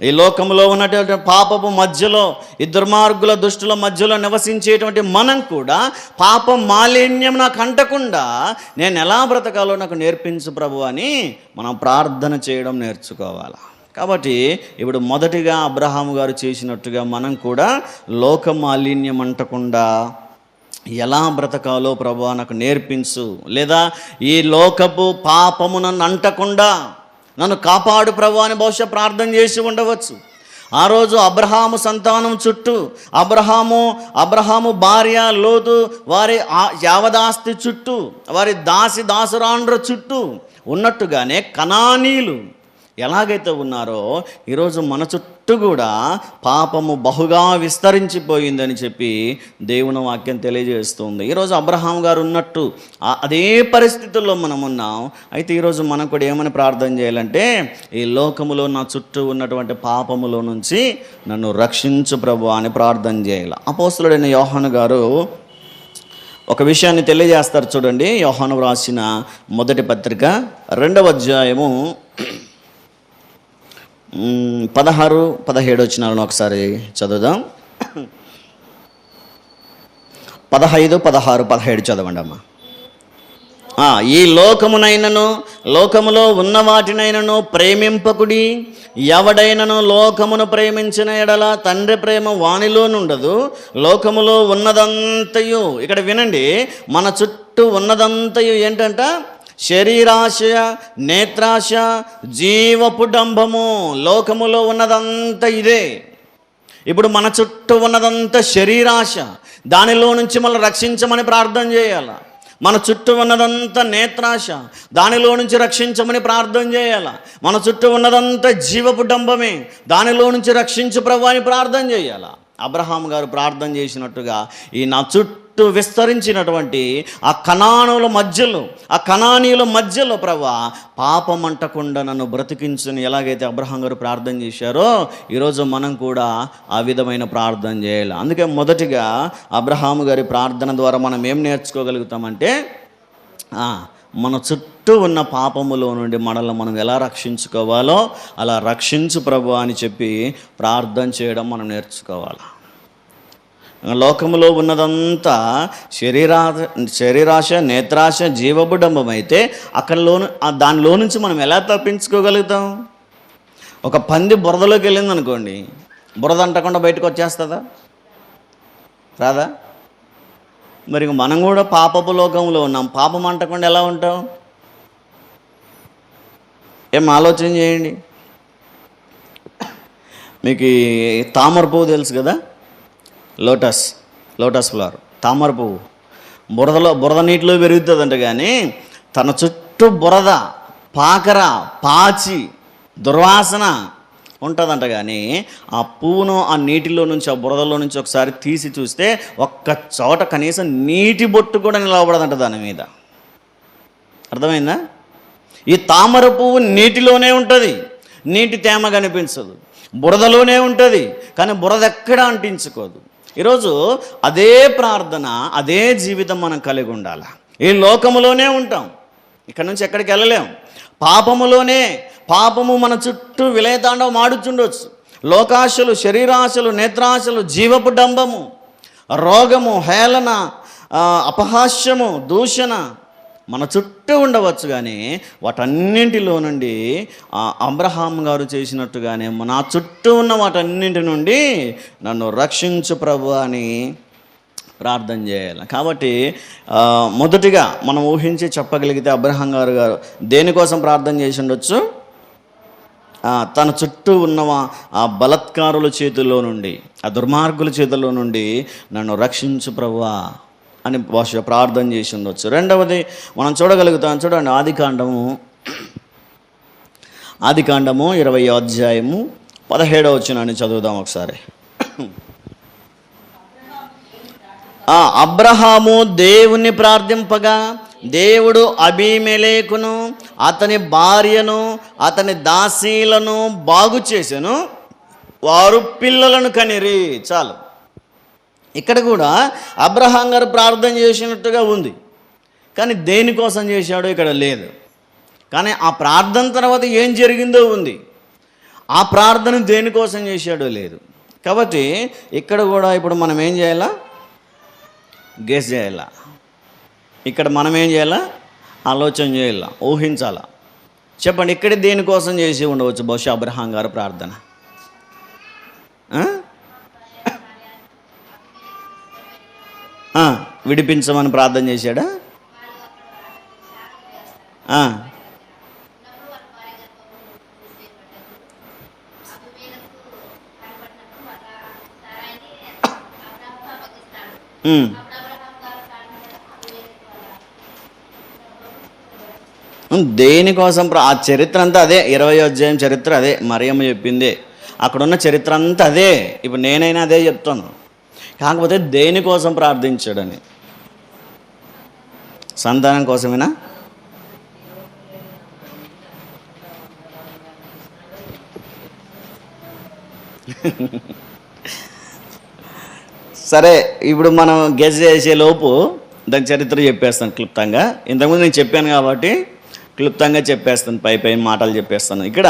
ఈ లోకంలో ఉన్నటువంటి పాపపు మధ్యలో, ఈ దుర్మార్గుల దుష్టుల మధ్యలో నివసించేటువంటి మనం కూడా పాపం మాలిన్యం నాకు అంటకుండా నేను ఎలా బ్రతకాలో నాకు నేర్పించు ప్రభు అని మనం ప్రార్థన చేయడం నేర్చుకోవాలి. కాబట్టి ఇప్పుడు మొదటిగా అబ్రహాము గారు చేసినట్టుగా మనం కూడా లోక మాలిన్యం అంటకుండా ఎలా బ్రతకాలో ప్రభువా నాకు నేర్పించు, లేదా ఈ లోకపు పాపము నన్ను అంటకుండా నన్ను కాపాడు ప్రభువా అని బహుశా ప్రార్థన చేసి ఉండవచ్చు. ఆ రోజు అబ్రహాము సంతానం చుట్టూ, అబ్రహాము భార్య లోతు వారి యావదాస్తి చుట్టూ, వారి దాసురాండ్ర చుట్టూ ఉన్నట్టుగానే కనానీయులు ఎలాగైతే ఉన్నారో ఈరోజు మన చుట్టూ కూడా పాపము బహుగా విస్తరించిపోయిందని చెప్పి దేవుని వాక్యం తెలియజేస్తుంది. ఈరోజు అబ్రహాం గారు ఉన్నట్టు అదే పరిస్థితుల్లో మనం ఉన్నాం. అయితే ఈరోజు మనం కూడా ఏమని ప్రార్థన చేయాలంటే, ఈ లోకములో నా చుట్టూ ఉన్నటువంటి పాపములో నుంచి నన్ను రక్షించు ప్రభువా అని ప్రార్థన చేయాలి. అపోస్తలుడైన యోహాను గారు ఒక విషయాన్ని తెలియజేస్తారు చూడండి. యోహాను రాసిన మొదటి పత్రిక 2వ అధ్యాయము 16-17 వచనాలను ఒకసారి చదువుదాం. 15, 16, 17 చదవండి అమ్మా. ఈ లోకమునైనను లోకములో ఉన్న వాటినైనను ప్రేమింపకుడి, ఎవడైనను లోకమును ప్రేమించిన ఎడల తండ్రి ప్రేమ వానిలో నుండదు. లోకములో ఉన్నదంతయు, ఇక్కడ వినండి, మన చుట్టూ ఉన్నదంతయు ఏంటంట? శరీరాశ, నేత్రాశ, జీవపు డంబము. లోకములో ఉన్నదంతా ఇదే. ఇప్పుడు మన చుట్టూ ఉన్నదంతా శరీరాశ, దానిలో నుంచి మనం రక్షించమని ప్రార్థన చేయాలి. మన చుట్టూ ఉన్నదంతా నేత్రాశ, దానిలో నుంచి రక్షించమని ప్రార్థన చేయాలి. మన చుట్టూ ఉన్నదంతా జీవపు డంబమే, దానిలో నుంచి రక్షించు ప్రభు అని ప్రార్థన చేయాలి. అబ్రహాం గారు ప్రార్థన చేసినట్టుగా ఈ నా చుట్టూ విస్తరించినటువంటి ఆ కనానీయుల మధ్యలో ప్రభువా పాపం అంటకుండా నన్ను బ్రతికించుని ఎలాగైతే అబ్రహాం గారు ప్రార్థన చేశారో ఈరోజు మనం కూడా ఆ విధమైన ప్రార్థన చేయాలి. అందుకే మొదటిగా అబ్రహాము గారి ప్రార్థన ద్వారా మనం ఏం నేర్చుకోగలుగుతామంటే, మన చుట్టూ ఉన్న పాపములో నుండి మనల్ని మనం ఎలా రక్షించుకోవాలో అలా రక్షించు ప్రభు అని చెప్పి ప్రార్థన చేయడం మనం నేర్చుకోవాలి. లోకములో ఉన్నదంతా శరీరాశ, నేత్రాశ, జీవబుడంబం అయితే దానిలో నుంచి మనం ఎలా తప్పించుకోగలుగుతాం? ఒక పంది బురదలోకి వెళ్ళింది అనుకోండి, బురద అంటకుండా బయటకు వచ్చేస్తుందా? రాదా? మరి మనం కూడా పాపపు లోకంలో ఉన్నాం. పాపం అంటకుండా ఎలా ఉంటాం? ఏం ఆలోచన చేయండి. మీకు తామర పువ్వు తెలుసు కదా, లోటస్ ఫ్లవర్, తామర పువ్వు బురద నీటిలో పెరుగుతుందంట. కానీ తన చుట్టూ బురద, పాకర, పాచి, దుర్వాసన ఉంటుందంట. కానీ ఆ పువ్వును ఆ నీటిలో నుంచి, ఆ బురదలో నుంచి ఒకసారి తీసి చూస్తే ఒక్క చోట కనీసం నీటి బొట్టు కూడా నిలబడదంట దాని మీద. అర్థమైందా? ఈ తామర పువ్వు నీటిలోనే ఉంటుంది, నీటి తేమ కనిపించదు. బురదలోనే ఉంటుంది, కానీ బురద ఎక్కడా అంటించుకోదు. ఈరోజు అదే ప్రార్థన, అదే జీవితం మనం కలిగి ఉండాలి. ఈ లోకములోనే ఉంటాం, ఇక్కడ నుంచి ఎక్కడికి వెళ్ళలేం. పాపము మన చుట్టూ విలయతాండవం ఆడుచుండొచ్చు. లోకాశలు, శరీరాశలు, నేత్రాశలు, జీవపు డంబము, రోగము, హేళన, అపహాస్యము, దూషణ మన చుట్టూ ఉండవచ్చు. కానీ వాటన్నింటిలో నుండి అబ్రహాం గారు చేసినట్టుగానే నా చుట్టూ ఉన్న వాటన్నింటి నుండి నన్ను రక్షించు ప్రభు అని ప్రార్థన చేయాలి. కాబట్టి మొదటిగా మనం ఊహించి చెప్పగలిగితే అబ్రహాం గారు దేనికోసం ప్రార్థన చేసి ఉండొచ్చు? తన చుట్టూ ఉన్న ఆ బలత్కారుల చేతుల్లో నుండి, ఆ దుర్మార్గుల చేతుల్లో నుండి నన్ను రక్షించు ప్రభువా అని బహుశా ప్రార్థన చేసి ఉండొచ్చు. రెండవది మనం చూడగలుగుతాం. చూడండి, ఆదికాండము 20వ అధ్యాయము 17వ వచనాన్ని చదువుదాం ఒకసారి. అబ్రహాము దేవుణ్ణి ప్రార్థింపగా దేవుడు అబీమెలెకును అతని భార్యను అతని దాసీలను బాగు చేసెను, వారు పిల్లలను కనిరి. చాలు. ఇక్కడ కూడా అబ్రహాం గారు ప్రార్థన చేసినట్టుగా ఉంది, కానీ దేనికోసం చేశాడో ఇక్కడ లేదు. కానీ ఆ ప్రార్థన తర్వాత ఏం జరిగిందో ఉంది. ఆ ప్రార్థన దేనికోసం చేశాడో లేదు. కాబట్టి ఇక్కడ కూడా ఇప్పుడు మనం ఏం చేయాలా? గెస్ చేయాలా? ఇక్కడ మనం ఏం చేయాలా? ఆలోచన చేయాలా, ఊహించాలా. చెప్పండి, ఇక్కడ దేనికోసం చేసి ఉండవచ్చు బహుశా అబ్రహాం గారు ప్రార్థన? విడిపించమని ప్రార్థన చేశాడా? దేనికోసం? ఆ చరిత్ర అంతా అదే. 20వ అధ్యాయం చరిత్ర అదే. మరియమ్మ చెప్పిందే. అక్కడున్న చరిత్ర అంతా అదే. ఇప్పుడు నేనైనా అదే చెప్తాను. కాకపోతే దేనికోసం ప్రార్థించాడని? సంతానం కోసమేనా? సరే, ఇప్పుడు మనం గెస్ చేసే లోపు దాని చరిత్ర చెప్పేస్తాను క్లుప్తంగా. ఇంతకుముందు నేను చెప్పాను కాబట్టి క్లుప్తంగా చెప్పేస్తాను, పై మాటలు చెప్పేస్తాను. ఇక్కడ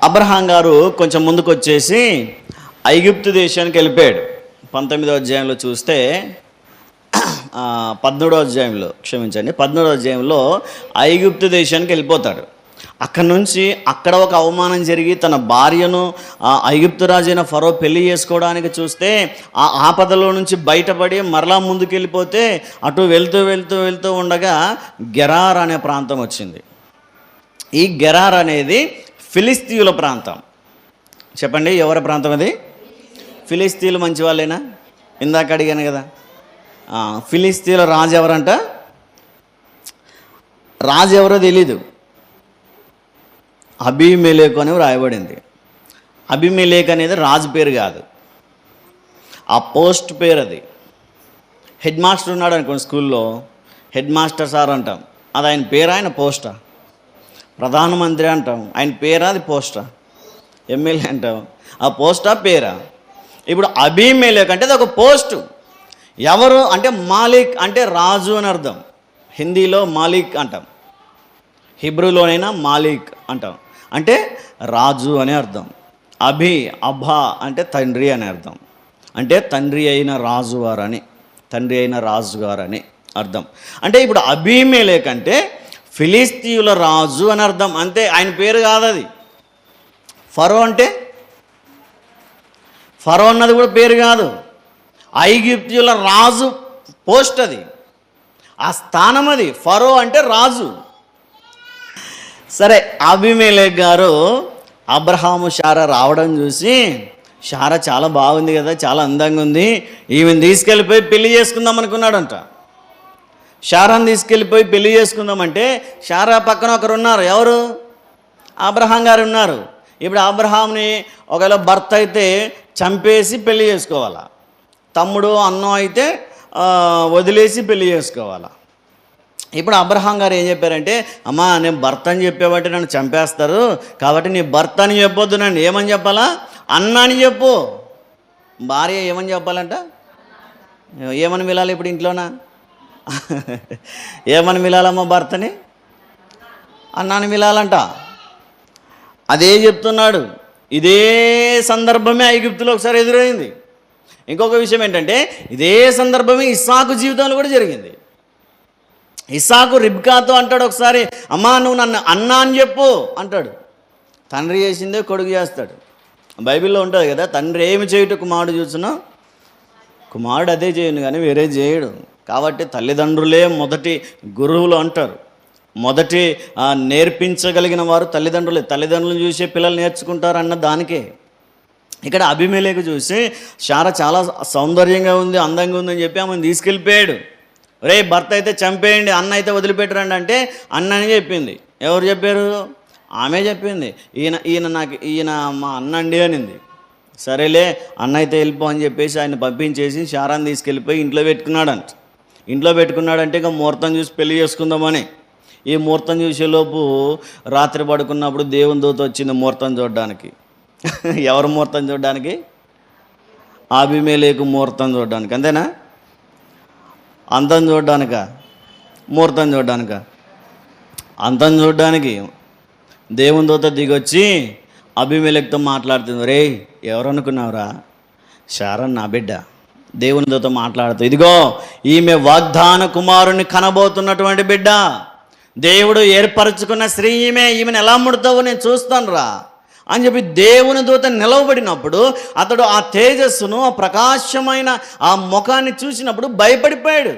అబ్రహాం గారు కొంచెం ముందుకు వచ్చేసి ఐగుప్తు దేశానికి వెళ్ళిపోయాడు. 19వ అధ్యాయంలో చూస్తే 13వ అధ్యాయంలో 13వ అధ్యాయంలో ఐగుప్తు దేశానికి వెళ్ళిపోతాడు. అక్కడ నుంచి అక్కడ ఒక అవమానం జరిగి తన భార్యను ఐగుప్తు రాజైన ఫరో పెళ్లి చేసుకోవడానికి చూస్తే ఆ ఆపదలో నుంచి బయటపడి మరలా ముందుకు వెళ్ళిపోతే అటు వెళ్తూ ఉండగా గెరార్ అనే ప్రాంతం వచ్చింది. ఈ గెరార్ అనేది ఫిలిస్తీయుల ప్రాంతం. చెప్పండి, ఎవరి ప్రాంతం అది? ఫిలిస్తీయులు మంచి వాళ్ళేనా? ఇందాక అడిగాను కదా. ఫిలిస్తీయుల రాజు ఎవరంట? రాజు ఎవరో తెలీదు. అబీమెలెకు అని రాయబడింది. అబీమెలెకు అనేది రాజు పేరు కాదు, ఆ పోస్ట్ పేరు అది. హెడ్ మాస్టర్ ఉన్నాడు అనుకోండి, స్కూల్లో హెడ్ మాస్టర్ సార్ అంటాం, అది ఆయన పేరా? ఆయన పోస్టా? ప్రధానమంత్రి అంటాం, ఆయన పేరా? అది పోస్టా? ఎమ్మెల్యే అంటాం, ఆ పోస్టా పేరా? ఇప్పుడు అబీమెలెకు అంటే అది ఒక పోస్టు. ఎవరు అంటే మాలిక్ అంటే రాజు అని అర్థం. హిందీలో మాలిక్ అంటాం, హిబ్రూలోనైనా మాలిక్ అంటాం, అంటే రాజు అనే అర్థం. అభా అంటే తండ్రి అని అర్థం, అంటే తండ్రి అయిన రాజువారని, తండ్రి అయిన రాజుగారని అర్థం. అంటే ఇప్పుడు అబీమెలెకు అంటే ఫిలిస్తీయుల రాజు అని అర్థం అంతే, ఆయన పేరు కాదు అది. ఫరో అంటే ఫరో అన్నది కూడా పేరు కాదు, ఐగుప్తీయుల రాజు పోస్ట్ అది, ఆ స్థానం అది. ఫరో అంటే రాజు. సరే, అబీమెలెకు గారు అబ్రహాము శారా రావడం చూసి, శారా చాలా బాగుంది కదా, చాలా అందంగా ఉంది, ఈమెను తీసుకెళ్ళిపోయి పెళ్లి చేసుకుందాం అనుకున్నాడంట. శారాను తీసుకెళ్ళిపోయి పెళ్లి చేసుకుందామంటే శారా పక్కన ఒకరు ఉన్నారు. ఎవరు? అబ్రహాం గారు ఉన్నారు. ఇప్పుడు అబ్రహాంని ఒకవేళ భర్త అయితే చంపేసి పెళ్లి చేసుకోవాలా, తమ్ముడు అన్నం అయితే వదిలేసి పెళ్లి చేసుకోవాలా. ఇప్పుడు అబ్రహాం గారు ఏం చెప్పారంటే, అమ్మా నేను భర్త అని చెప్పేవాటి నన్ను చంపేస్తారు, కాబట్టి నీ భర్త అని చెప్పొద్దు, నన్ను ఏమని చెప్పాలా? అన్న అని చెప్పు. భార్య ఏమని చెప్పాలంట? ఏమని పిలాలి ఇప్పుడు ఇంట్లోనా? ఏమని పిలాలమ్మా భర్తని? అన్నాన్ని మిలాలంట. అదే చెప్తున్నాడు. ఇదే సందర్భమే ఐగుప్తులో ఒకసారి ఎదురైంది. ఇంకొక విషయం ఏంటంటే ఇదే సందర్భమే ఇస్సాకు జీవితంలో కూడా జరిగింది. ఇస్సాకు రిబ్కాతో అంటాడు ఒకసారి, అమ్మా నువ్వు నన్ను అన్నా అని చెప్పు అంటాడు. తండ్రి చేసిందే కొడుకు చేస్తాడు. బైబిల్లో ఉంటుంది కదా, తండ్రి ఏమి చేయుట కుమారుడు చూసినా కుమారుడు అదే చేయను కానీ వేరే చేయడు. కాబట్టి తల్లిదండ్రులే మొదటి గురువులు అంటారు. మొదటి నేర్పించగలిగిన వారు తల్లిదండ్రులే. తల్లిదండ్రులను చూసే పిల్లలు నేర్చుకుంటారు అన్న దానికే. ఇక్కడ అబీమెలెకు చూసి శారా చాలా సౌందర్యంగా ఉంది, అందంగా ఉందని చెప్పి ఆమెను తీసుకెళ్ళిపోయాడు. రే భర్త అయితే చంపేయండి, అన్న అయితే వదిలిపెట్టరండి అంటే అన్న అని చెప్పింది. ఎవరు చెప్పారు? ఆమె చెప్పింది. ఈయన మా అన్న అండి అనింది. సరేలే అన్న అయితే వెళ్ళిపో అని చెప్పేసి ఆయన పంపించేసి శారాన్ని తీసుకెళ్ళిపోయి ఇంట్లో పెట్టుకున్నాడంట. ఇంట్లో పెట్టుకున్నాడంటే ఇక ముహూర్తం చూసి పెళ్లి చేసుకుందామని. ఈ ముహూర్తం చూసేలోపు రాత్రి పడుకున్నప్పుడు దేవుని దూత వచ్చింది ముహూర్తం చూడడానికి. ఎవరు ముహూర్తం చూడడానికి? అబీమెలెకు ముహూర్తం చూడడానికి. అంతేనా? అంతం చూడడానిక? ముహూర్తం చూడడానిక? అంతం చూడడానికి. దేవుని దూత దిగొచ్చి అబీమెలెకుతో మాట్లాడుతుంది. రే ఎవరు అనుకున్నావురా? శారా నా బిడ్డ. దేవుని దూత మాట్లాడుతూ, ఇదిగో ఈమె వాగ్దాన కుమారుని కనబోతున్నటువంటి బిడ్డ, దేవుడు ఏర్పరచుకున్న స్త్రీ ఈమెను ఎలా ముడతావో నేను చూస్తాను రా అని చెప్పి దేవుని దూత నిలవబడినప్పుడు అతడు ఆ తేజస్సును, ఆ ప్రకాశమైన ఆ ముఖాన్ని చూసినప్పుడు భయపడిపోయాడు.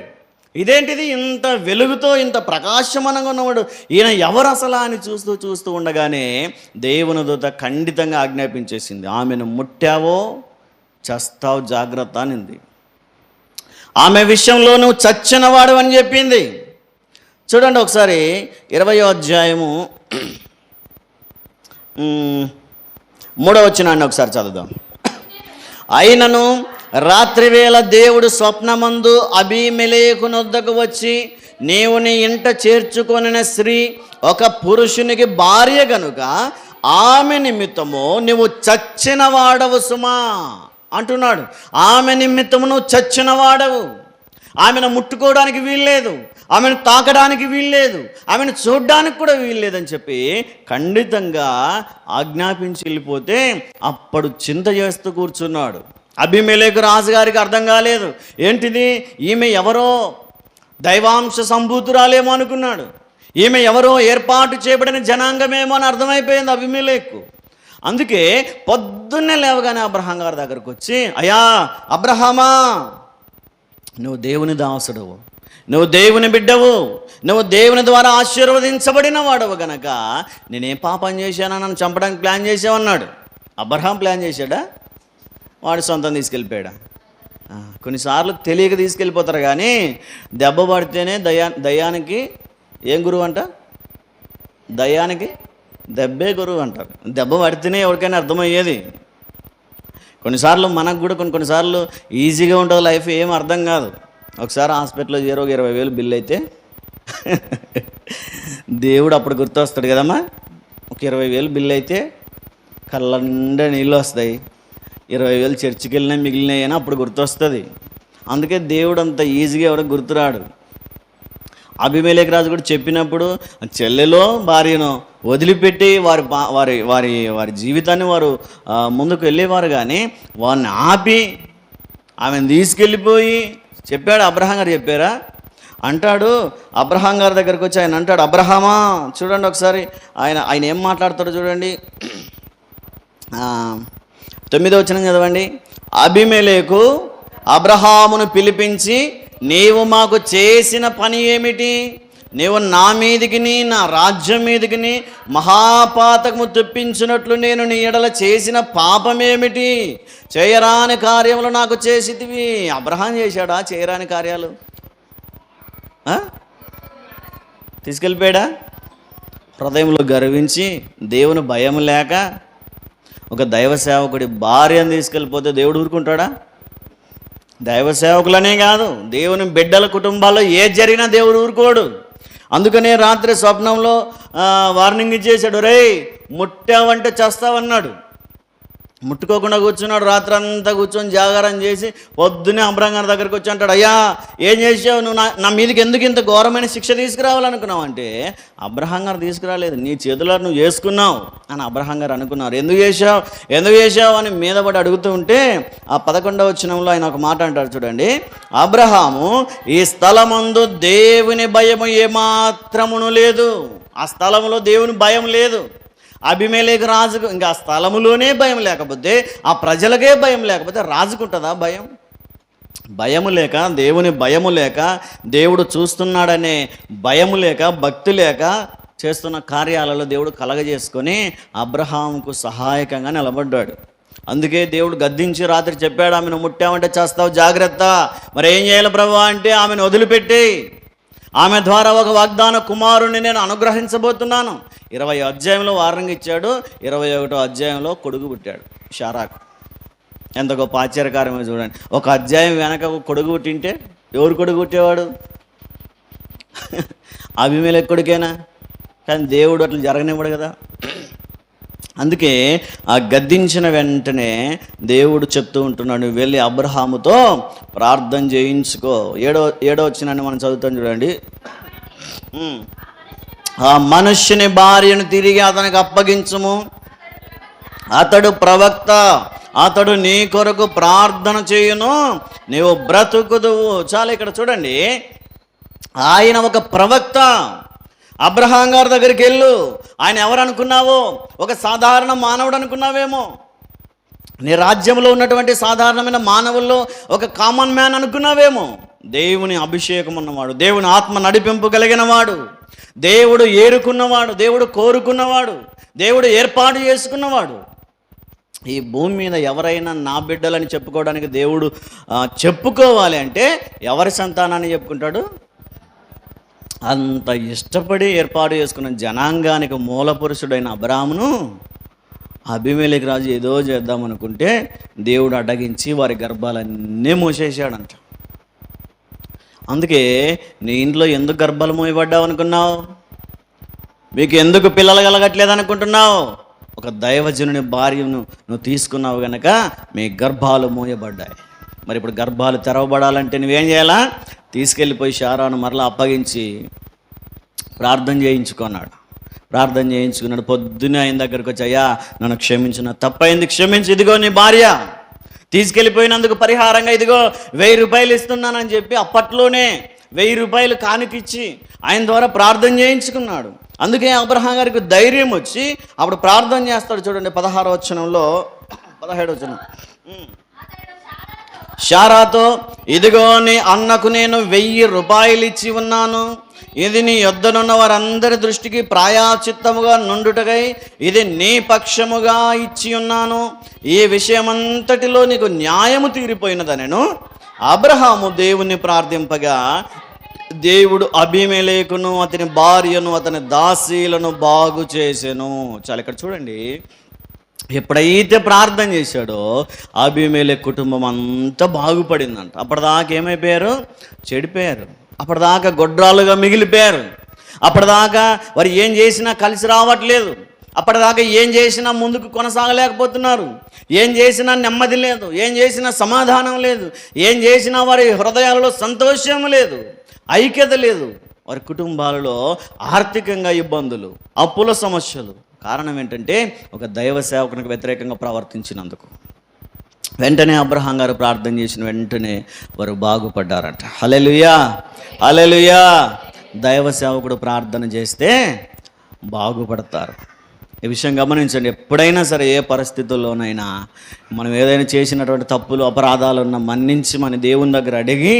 ఇదేంటిది, ఇంత వెలుగుతో ఇంత ప్రకాశమానంగా ఉన్నవాడు ఈయన ఎవరు అసలా అని చూస్తూ ఉండగానే దేవుని దూత ఖండితంగా ఆజ్ఞాపించేసింది, ఆమెను ముట్టావో చస్తావు జాగ్రత్త అనింది. ఆమె విషయంలో నువ్వు చచ్చినవాడు అని చెప్పింది. చూడండి ఒకసారి 20వ అధ్యాయము 3వ వచనాన్ని ఒకసారి చదువుదాం. అయినను రాత్రివేళ దేవుడు స్వప్నమందు అబీమెలెకు నొద్దకు వచ్చి, నీవు నీ ఇంట చేర్చుకొనిన స్త్రీ ఒక పురుషునికి భార్య గనుక ఆమె నిమిత్తము నువ్వు చచ్చిన వాడవు సుమా అంటున్నాడు. ఆమె నిమిత్తము నువ్వు చచ్చిన వాడవు. ఆమెను ముట్టుకోవడానికి వీల్లేదు, ఆమెను తాకడానికి వీల్లేదు, ఆమెను చూడడానికి కూడా వీల్లేదని చెప్పి ఖండితంగా ఆజ్ఞాపించి వెళ్ళిపోతే అప్పుడు చింత చేస్తూ కూర్చున్నాడు. అబీమెలెకు రాజుగారికి అర్థం కాలేదు. ఏంటిది, ఈమె ఎవరో దైవాంశ సంభూతురాలేమో అనుకున్నాడు. ఈమె ఎవరో ఏర్పాటు చేయబడిన జనాంగమేమో అని అర్థమైపోయింది అబీమెలెకు. అందుకే పొద్దున్నే లేవగానే అబ్రహాం గారి దగ్గరకు వచ్చి, అయ్యా అబ్రహామా, నువ్వు దేవుని దాసుడవు, నువ్వు దేవుని బిడ్డవు, నువ్వు దేవుని ద్వారా ఆశీర్వదించబడిన వాడవు గనక నేనేం పాపం చేశానా, నన్ను చంపడానికి ప్లాన్ చేసావన్నాడు. అబ్రహాం ప్లాన్ చేశాడా? వాడు సొంతం తీసుకెళ్ళిపోయాడా? కొన్నిసార్లు తెలియక తీసుకెళ్ళిపోతారు, కానీ దెబ్బ పడితేనే దయ్యానికి ఏం గురువు అంట? దయ్యానికి దెబ్బే గురువు అంటారు. దెబ్బ పడితేనే ఎవరికైనా అర్థమయ్యేది. కొన్నిసార్లు మనకు కూడా కొన్నిసార్లు ఈజీగా ఉంటుంది లైఫ్, ఏం అర్థం కాదు. ఒకసారి హాస్పిటల్లో చేరో 20,000 బిల్లు అయితే దేవుడు అప్పుడు గుర్తొస్తాడు కదమ్మా. ఒక 20,000 బిల్లు అయితే కళ్ళ నిండా నీళ్ళు వస్తాయి. 20,000 చర్చికి వెళ్ళినా మిగిలినాయి అని అప్పుడు గుర్తొస్తుంది. అందుకే దేవుడు అంత ఈజీగా ఎవరికి గుర్తురాడు. అబీమెలెకు రాజు కూడా చెప్పినప్పుడు చెల్లెలో భార్యను వదిలిపెట్టి వారి వారి వారి వారి జీవితాన్ని వారు ముందుకు వెళ్ళేవారు, కానీ వారిని ఆపి ఆమెను తీసుకెళ్ళిపోయి చెప్పాడు. అబ్రహాం గారు చెప్పారా? అంటాడు. అబ్రహాం గారి దగ్గరికి వచ్చి ఆయన అంటాడు, అబ్రహామా చూడండి ఒకసారి ఆయన ఏం మాట్లాడతాడో చూడండి. 9వ వచనం చదవండి. అబీమెలెకు అబ్రహామును పిలిపించి, నీవు మాకు చేసిన పని ఏమిటి? నీవు నా మీదికిని నా రాజ్యం మీదికిని మహాపాతకము తెప్పించినట్లు నేను నీ ఎడల చేసిన పాపమేమిటి? చేయరాని కార్యములు నాకు చేసితివి. అబ్రహాం చేశాడా చేయరాని కార్యాలు? తీసుకెళ్ళిపోయాడా? హృదయంలో గర్వించి దేవుని భయం లేక ఒక దైవ సేవకుడి భార్యను తీసుకెళ్ళిపోతే దేవుడు ఊరుకుంటాడా? దైవ సేవకులనే కాదు, దేవుని బిడ్డల కుటుంబాల్లో ఏది జరిగినా దేవుడు ఊరుకోడు. అందుకనే రాత్రి స్వప్నంలో వార్నింగ్ ఇచ్చేసాడు, రే ముట్టావంటే చేస్తావన్నాడు. ముట్టుకోకుండా కూర్చున్నాడు. రాత్రంతా కూర్చొని జాగారం చేసి పొద్దున్నే అబ్రహాం గారి దగ్గరికి వచ్చి అంటాడు, అయ్యా ఏం చేసావు నువ్వు, నా మీదకి ఎందుకు ఇంత ఘోరమైన శిక్ష తీసుకురావాలనుకున్నావు అంటే, అబ్రహాం గారు తీసుకురాలేదు, నీ చేతుల్లో నువ్వు చేసుకున్నావు అని అబ్రహాం గారు అనుకున్నారు. ఎందుకు చేసావు అని మీద పడి అడుగుతూ ఉంటే ఆ 11వ వచనంలో ఆయన ఒక మాట అంటారు చూడండి, అబ్రహాము ఈ స్థలమందు దేవుని భయము ఏమాత్రమును లేదు. ఆ స్థలంలో దేవుని భయం లేదు. అబీమెలెకు రాజుకు ఇంకా ఆ స్థలములోనే భయం లేకపోతే, ఆ ప్రజలకే భయం లేకపోతే రాజుకుంటుందా భయం? భయము లేక, దేవుని భయము లేక, దేవుడు చూస్తున్నాడనే భయము లేక, భక్తి లేక చేస్తున్న కార్యాలలో దేవుడు కలగజేసుకొని అబ్రహాముకు సహాయకంగా నిలబడ్డాడు. అందుకే దేవుడు గద్దించి రాత్రి చెప్పాడు, ఆమెను ముట్టామంటే చేస్తావు, జాగ్రత్త. మరి ఏం చేయాలి ప్రభువా అంటే, ఆమెను వదిలిపెట్టి ఆమె ద్వారా ఒక వాగ్దాన కుమారుణ్ణి నేను అనుగ్రహించబోతున్నాను. 20వ అధ్యాయంలో వారంగా ఇచ్చాడు. 21వ అధ్యాయంలో కొడుకు పుట్టాడు షారాకు. ఎంత గొప్ప ఆశ్చర్యకారమే చూడండి. ఒక అధ్యాయం వెనక ఒక కొడుకు పుట్టింటే ఎవరు కొడుకు పుట్టేవాడు? అబీమెలెకు కొడుకేనా? కానీ దేవుడు అట్లా జరగనివ్వడు కదా. అందుకే ఆ గద్దించిన వెంటనే దేవుడు చెప్తూ ఉంటున్నాడు, నువ్వు వెళ్ళి అబ్రహాముతో ప్రార్థన చేయించుకో. ఏడో వచ్చినాన్ని మనం చదువుతాం చూడండి. ఆ మనుష్యుని భార్యను తిరిగి అతనికి అప్పగించుము, అతడు ప్రవక్త, అతడు నీ కొరకు ప్రార్థన చేయును, నీవు బ్రతుకుదువు. చాలా ఇక్కడ చూడండి, ఆయన ఒక ప్రవక్త. అబ్రహాం గారి దగ్గరికి వెళ్ళు. ఆయన ఎవరు అనుకున్నావో? ఒక సాధారణ మానవుడు అనుకున్నావేమో. నీ రాజ్యంలో ఉన్నటువంటి సాధారణమైన మానవుల్లో ఒక కామన్ మ్యాన్ అనుకున్నావేమో. దేవుని అభిషేకం ఉన్నవాడు, దేవుని ఆత్మ నడిపింపు కలిగిన వాడు, దేవుడు ఏరుకున్నవాడు, దేవుడు కోరుకున్నవాడు, దేవుడు ఏర్పాటు చేసుకున్నవాడు. ఈ భూమి మీద ఎవరైనా నా బిడ్డలని చెప్పుకోవడానికి దేవుడు చెప్పుకోవాలి అంటే ఎవరి సంతానాన్ని చెప్పుకుంటాడు? అంత ఇష్టపడి ఏర్పాటు చేసుకున్న జనాంగానికి మూల పురుషుడైన అబ్రాహామును అబీమెలెకు రాజు ఏదో చేద్దామనుకుంటే దేవుడు అడ్డగించి వారి గర్భాలన్నీ మూసేశాడంట. అందుకే నీ ఇంట్లో ఎందుకు గర్భాలు మూయబడ్డావు అనుకున్నావు? మీకు ఎందుకు పిల్లలు కలగట్లేదు అనుకుంటున్నావు? ఒక దైవజనుని భార్యను నువ్వు తీసుకున్నావు కనుక మీ గర్భాలు మూయబడ్డాయి. మరి ఇప్పుడు గర్భాలు తెరవబడాలంటే నువ్వేం చేయాలా? తీసుకెళ్ళిపోయి శారాను మరలా అప్పగించి ప్రార్థన చేయించుకున్నాడు. పొద్దున్నే ఆయన దగ్గరకు వచ్చి, అయ్యా నన్ను క్షమించిన, తప్పైంది, క్షమించి, ఇదిగో నీ భార్య, తీసుకెళ్ళిపోయినందుకు పరిహారంగా ఇదిగో 1000 రూపాయలు ఇస్తున్నానని చెప్పి అప్పట్లోనే 1000 రూపాయలు కానుకిచ్చి ఆయన ద్వారా ప్రార్థన చేయించుకున్నాడు. అందుకే అబ్రహాం గారికి ధైర్యం వచ్చి అప్పుడు ప్రార్థన చేస్తాడు చూడండి. 16వ వచనంలో 17వ వచనం, శారాతో, ఇదిగో నీ అన్నకు నేను 1000 రూపాయలు ఇచ్చి ఉన్నాను, ఇది నీ యొద్దనున్న వారందరి దృష్టికి ప్రాయశ్చిత్తముగా నుండుటకై ఇది నీ పక్షముగా ఇచ్చి ఉన్నాను. ఈ విషయమంతటిలో నీకు న్యాయము తీరిపోయినదనెను. అబ్రహాము దేవుణ్ణి ప్రార్థింపగా దేవుడు అబీమెలెకును అతని భార్యను అతని దాసీలను బాగు చేసెను. చాలా ఇక్కడ చూడండి, ఎప్పుడైతే ప్రార్థన చేశాడో అబీమెలెకు కుటుంబం అంతా బాగుపడిందంట. అప్పటిదాకా ఏమైపోయారు? చెడిపోయారు. అప్పటిదాకా గొడ్రాలుగా మిగిలిపోయారు. అప్పటిదాకా వారు ఏం చేసినా కలిసి రావట్లేదు. అప్పటిదాకా ఏం చేసినా ముందుకు కొనసాగలేకపోతున్నారు. ఏం చేసినా నెమ్మది లేదు, ఏం చేసినా సమాధానం లేదు, ఏం చేసినా వారి హృదయాలలో సంతోషం లేదు, ఐక్యత లేదు. వారి కుటుంబాలలో ఆర్థికంగా ఇబ్బందులు, అప్పుల సమస్యలు. కారణం ఏంటంటే ఒక దైవ సేవకునికి వ్యతిరేకంగా ప్రవర్తించినందుకు. వెంటనే అబ్రహాం గారు ప్రార్థన చేసిన వెంటనే వారు బాగుపడ్డారట. హల్లెలూయా, హల్లెలూయా. దైవ సేవకుడు ప్రార్థన చేస్తే బాగుపడతారు. ఈ విషయం గమనించండి. ఎప్పుడైనా సరే, ఏ పరిస్థితుల్లోనైనా మనం ఏదైనా చేసినటువంటి తప్పులు, అపరాధాలున్న మన్నించి మన దేవుని దగ్గర అడిగి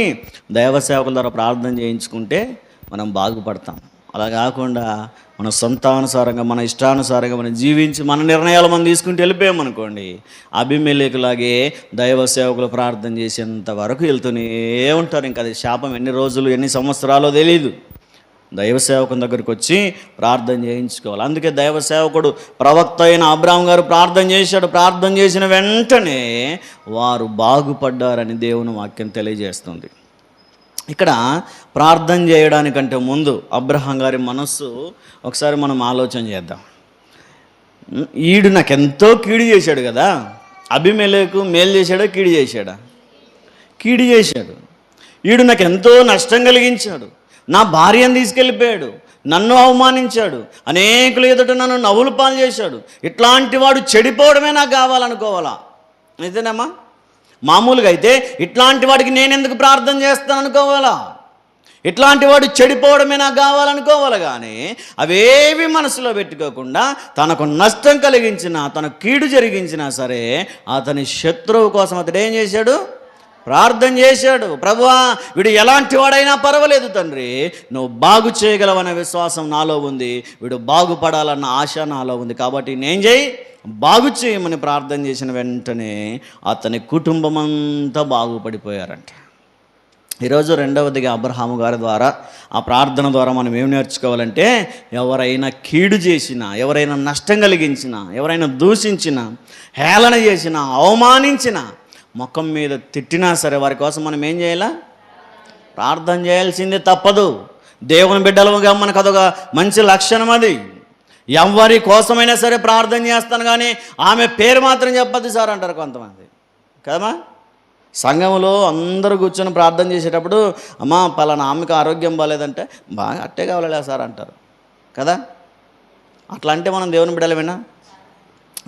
దైవ సేవకుల ద్వారా ప్రార్థన చేయించుకుంటే మనం బాగుపడతాం. అలా కాకుండా మన సొంతానుసారంగా, మన ఇష్టానుసారంగా మనం జీవించి మన నిర్ణయాలు మనం తీసుకుంటూ వెళ్ళిపోయామనుకోండి, అబీమెలెకులాగే దైవ సేవకులు ప్రార్థన చేసేంత వరకు వెళ్తూనే ఉంటారు. ఇంకా అది శాపం ఎన్ని రోజులు, ఎన్ని సంవత్సరాలో తెలియదు. దైవ సేవకుని దగ్గరికి వచ్చి ప్రార్థన చేయించుకోవాలి. అందుకే దైవ సేవకుడు ప్రవక్త అయిన అబ్రాహాం గారు ప్రార్థన చేశాడు. ప్రార్థన చేసిన వెంటనే వారు బాగుపడ్డారని దేవుని వాక్యం తెలియజేస్తుంది. ఇక్కడ ప్రార్థన చేయడానికంటే ముందు అబ్రహాం గారి మనస్సు ఒకసారి మనం ఆలోచన చేద్దాం. ఈడు నాకెంతో కీడు చేశాడు కదా, అబీమెలెకు మేలు చేశాడా కీడు చేశాడా? కీడు చేశాడు. వీడు నాకు ఎంతో నష్టం కలిగించాడు, నా భార్యను తీసుకెళ్ళిపోయాడు, నన్ను అవమానించాడు, అనేకులు ఎదుట నన్ను నవ్వులు పాలు చేశాడు, ఇట్లాంటి వాడు చెడిపోవడమే నాకు కావాలనుకోవాలా? నిజమేనమ్మా? మామూలుగా అయితే ఇట్లాంటి వాడికి నేను ఎందుకు ప్రార్థన చేస్తాను అనుకోవాలా? ఇట్లాంటి వాడు చెడిపోవడమే నాకు కావాలనుకోవాలి. కానీ అవేవి మనసులో పెట్టుకోకుండా తనకు నష్టం కలిగించినా, తనకు కీడు జరిగించినా సరే అతని శత్రువు కోసం అతడు ఏం చేశాడు? ప్రార్థన చేశాడు. ప్రభువా, వీడు ఎలాంటి వాడైనా పర్వాలేదు తండ్రి, నువ్వు బాగు చేయగలవనే విశ్వాసం నాలో ఉంది, వీడు బాగుపడాలన్న ఆశ నాలో ఉంది, కాబట్టి నేను చేయి, బాగు చేయమని ప్రార్థన చేసిన వెంటనే అతని కుటుంబం అంతా బాగుపడిపోయారంట. ఈరోజు రెండవదిగా అబ్రహాము గారి ద్వారా, ఆ ప్రార్థన ద్వారా మనం ఏం నేర్చుకోవాలంటే, ఎవరైనా కీడు చేసినా, ఎవరైనా నష్టం కలిగించినా, ఎవరైనా దూషించినా, హేళన చేసినా, అవమానించినా, ముఖం మీద తిట్టినా సరే వారి కోసం మనం ఏం చేయాలా? ప్రార్థన చేయాల్సిందే, తప్పదు. దేవుని బిడ్డలుగా మనకు అదొక మంచి లక్షణం. అది ఎవరి కోసమైనా సరే ప్రార్థన చేస్తాను, కానీ ఆమె పేరు మాత్రం చెప్పద్దు సార్ అంటారు కొంతమంది కదమ్మా. సంఘంలో అందరూ కూర్చొని ప్రార్థన చేసేటప్పుడు, అమ్మా పలానా ఆమెకు ఆరోగ్యం బాగాలేదంటే, బాగా అట్టే కావాలలే సార్ అంటారు కదా. అట్లా అంటే మనం దేవుని బిడ్డలమేనా?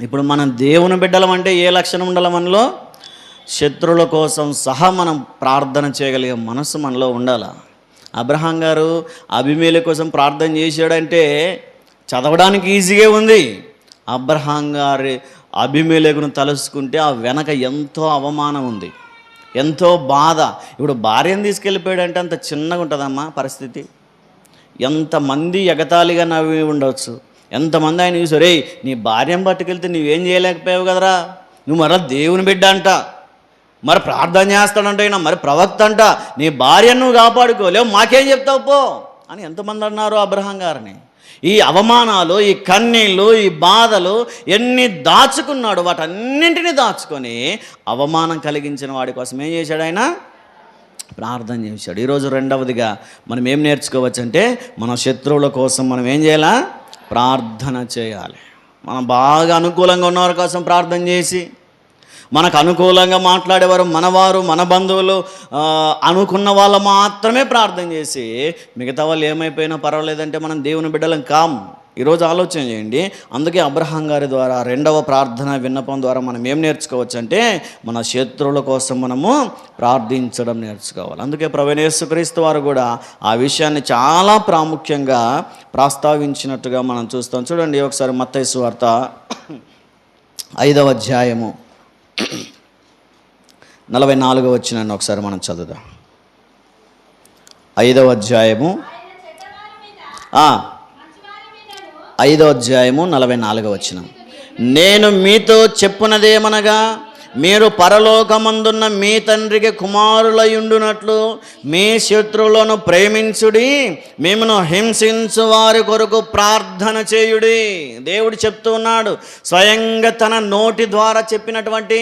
ఇప్పుడు మనం దేవుని బిడ్డలం అంటే ఏ లక్షణం ఉండాలి మనలో? శత్రువుల కోసం సహా మనం ప్రార్థన చేయగలిగే మనసు మనలో ఉండాలా? అబ్రహాం గారు అబీమెలెకు కోసం ప్రార్థన చేశాడంటే చదవడానికి ఈజీగా ఉంది. అబ్రహాం గారి అబీమెలెకును తలుసుకుంటే ఆ వెనక ఎంతో అవమానం ఉంది, ఎంతో బాధ. ఇప్పుడు భార్యను తీసుకెళ్ళిపోయాడంటే అంత చిన్నగా ఉంటుందమ్మా పరిస్థితి. ఎంతమంది ఎగతాళిగా నవ్వి ఉండవచ్చు, ఎంతమంది ఆయన చూసి, రే నీ భార్యను పట్టుకెళ్తే నువ్వేం చేయలేకపోయావు కదరా, నువ్వు మరలా దేవుని బిడ్డ అంట, మరి ప్రార్థన చేస్తాడంట, అయినా మరి ప్రవక్త అంట, నీ భార్యను నువ్వు కాపాడుకోలేవు, మాకేం చెప్తావు పో అని ఎంతమంది అన్నారు అబ్రహాం గారిని. ఈ అవమానాలు, ఈ కన్నీళ్ళు, ఈ బాధలు ఎన్ని దాచుకున్నాడు, వాటన్నింటినీ దాచుకొని అవమానం కలిగించిన వాడి కోసం ఏం చేశాడు? ఆయన ప్రార్థన చేశాడు. ఈరోజు రెండవదిగా మనం ఏం నేర్చుకోవచ్చు అంటే, మన శత్రువుల కోసం మనం ఏం చేయాలా? ప్రార్థన చేయాలి. మనం బాగా అనుకూలంగా ఉన్నవారి కోసం ప్రార్థన చేసి, మనకు అనుకూలంగా మాట్లాడేవారు మనవారు, మన బంధువులు అనుకున్న వాళ్ళు మాత్రమే ప్రార్థన చేసి, మిగతా వాళ్ళు ఏమైపోయినా పర్వాలేదంటే మనం దేవుని బిడ్డలం కాం. ఈరోజు ఆలోచన చేయండి. అందుకే అబ్రహాం గారి ద్వారా రెండవ ప్రార్థన విన్నపం ద్వారా మనం ఏం నేర్చుకోవచ్చు అంటే, మన శత్రువుల కోసం మనము ప్రార్థించడం నేర్చుకోవాలి. అందుకే ప్రభువైన యేసుక్రీస్తు వారు కూడా ఆ విషయాన్ని చాలా ప్రాముఖ్యంగా ప్రస్తావించినట్టుగా మనం చూస్తాం. చూడండి ఒకసారి మత్తయి సువార్త 5వ అధ్యాయము 44వ వచనాన్ని ఒకసారి మనం చదువుదాం. 5వ అధ్యాయము 5వ అధ్యాయము 44వ వచనం. నేను మీతో చెప్పునదేమనగా, మీరు పరలోకమందున్న మీ తండ్రికి కుమారులయుండునట్లు మీ శత్రువులను ప్రేమించుడి, మిమ్మును హింసించు వారి కొరకు ప్రార్థన చేయుడి. దేవుడు చెప్తూ ఉన్నాడు. స్వయంగా తన నోటి ద్వారా చెప్పినటువంటి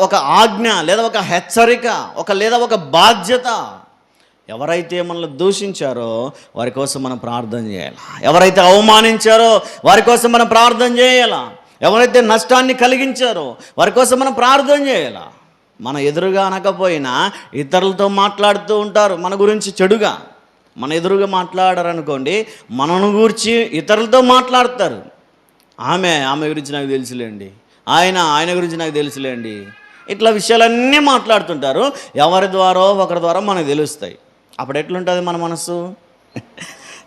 ఒక ఆజ్ఞ, లేదా ఒక హెచ్చరిక, లేదా ఒక బాధ్యత. ఎవరైతే మనల్ని దూషించారో వారి కోసం మనం ప్రార్థన చేయాలి. ఎవరైతే అవమానించారో వారి కోసం మనం ప్రార్థన చేయాలా. ఎవరైతే నష్టాన్ని కలిగించారో వారి కోసం మనం ప్రార్థన చేయాలా. మన ఎదురుగా అనకపోయినా ఇతరులతో మాట్లాడుతూ ఉంటారు మన గురించి చెడుగా. మన ఎదురుగా మాట్లాడారనుకోండి, మనను గురించి ఇతరులతో మాట్లాడతారు. ఆమె గురించి నాకు తెలుసులేండి, ఆయన గురించి నాకు తెలుసులేండి, ఇట్లా విషయాలన్నీ మాట్లాడుతుంటారు. ఎవరి ద్వారా ఒకరి ద్వారా మనకు తెలుస్తాయి. అప్పుడు ఎట్లుంటుంది మన మనసు?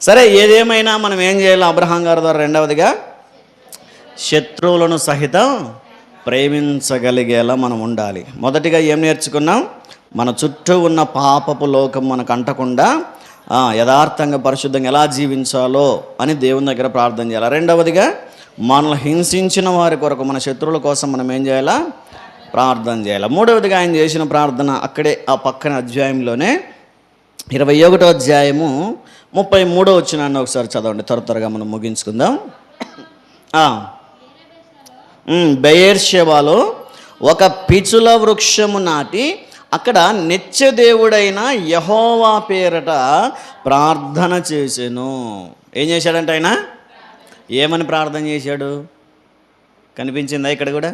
సరే, ఏదేమైనా మనం ఏం చేయాలి? అబ్రహాం గారి ద్వారా రెండవదిగా శత్రువులను సహితం ప్రేమించగలిగేలా మనం ఉండాలి. మొదటిగా ఏం నేర్చుకున్నాం? మన చుట్టూ ఉన్న పాపపు లోకం మనకు అంటకుండా యథార్థంగా పరిశుద్ధంగా ఎలా జీవించాలో అని దేవుని దగ్గర ప్రార్థన చేయాలి. రెండవదిగా మనల్ని హింసించిన వారి కొరకు, మన శత్రువుల కోసం మనం ఏం చేయాలా? ప్రార్థన చేయాలి. మూడవదిగా ఆయన చేసిన ప్రార్థన అక్కడే ఆ పక్కన అధ్యాయంలోనే 21వ అధ్యాయము 33వ వచనాన్ని ఒకసారి చదవండి, త్వరగా మనం ముగించుకుందాం. బెయేర్షెబాలో ఒక పిచుల వృక్షము నాటి అక్కడ నిత్యదేవుడైన యెహోవా పేరట ప్రార్థన చేసెను. ఏం చేశాడంటే ఆయన? ఏమని ప్రార్థన చేశాడు? కనిపించిందా ఇక్కడ కూడా?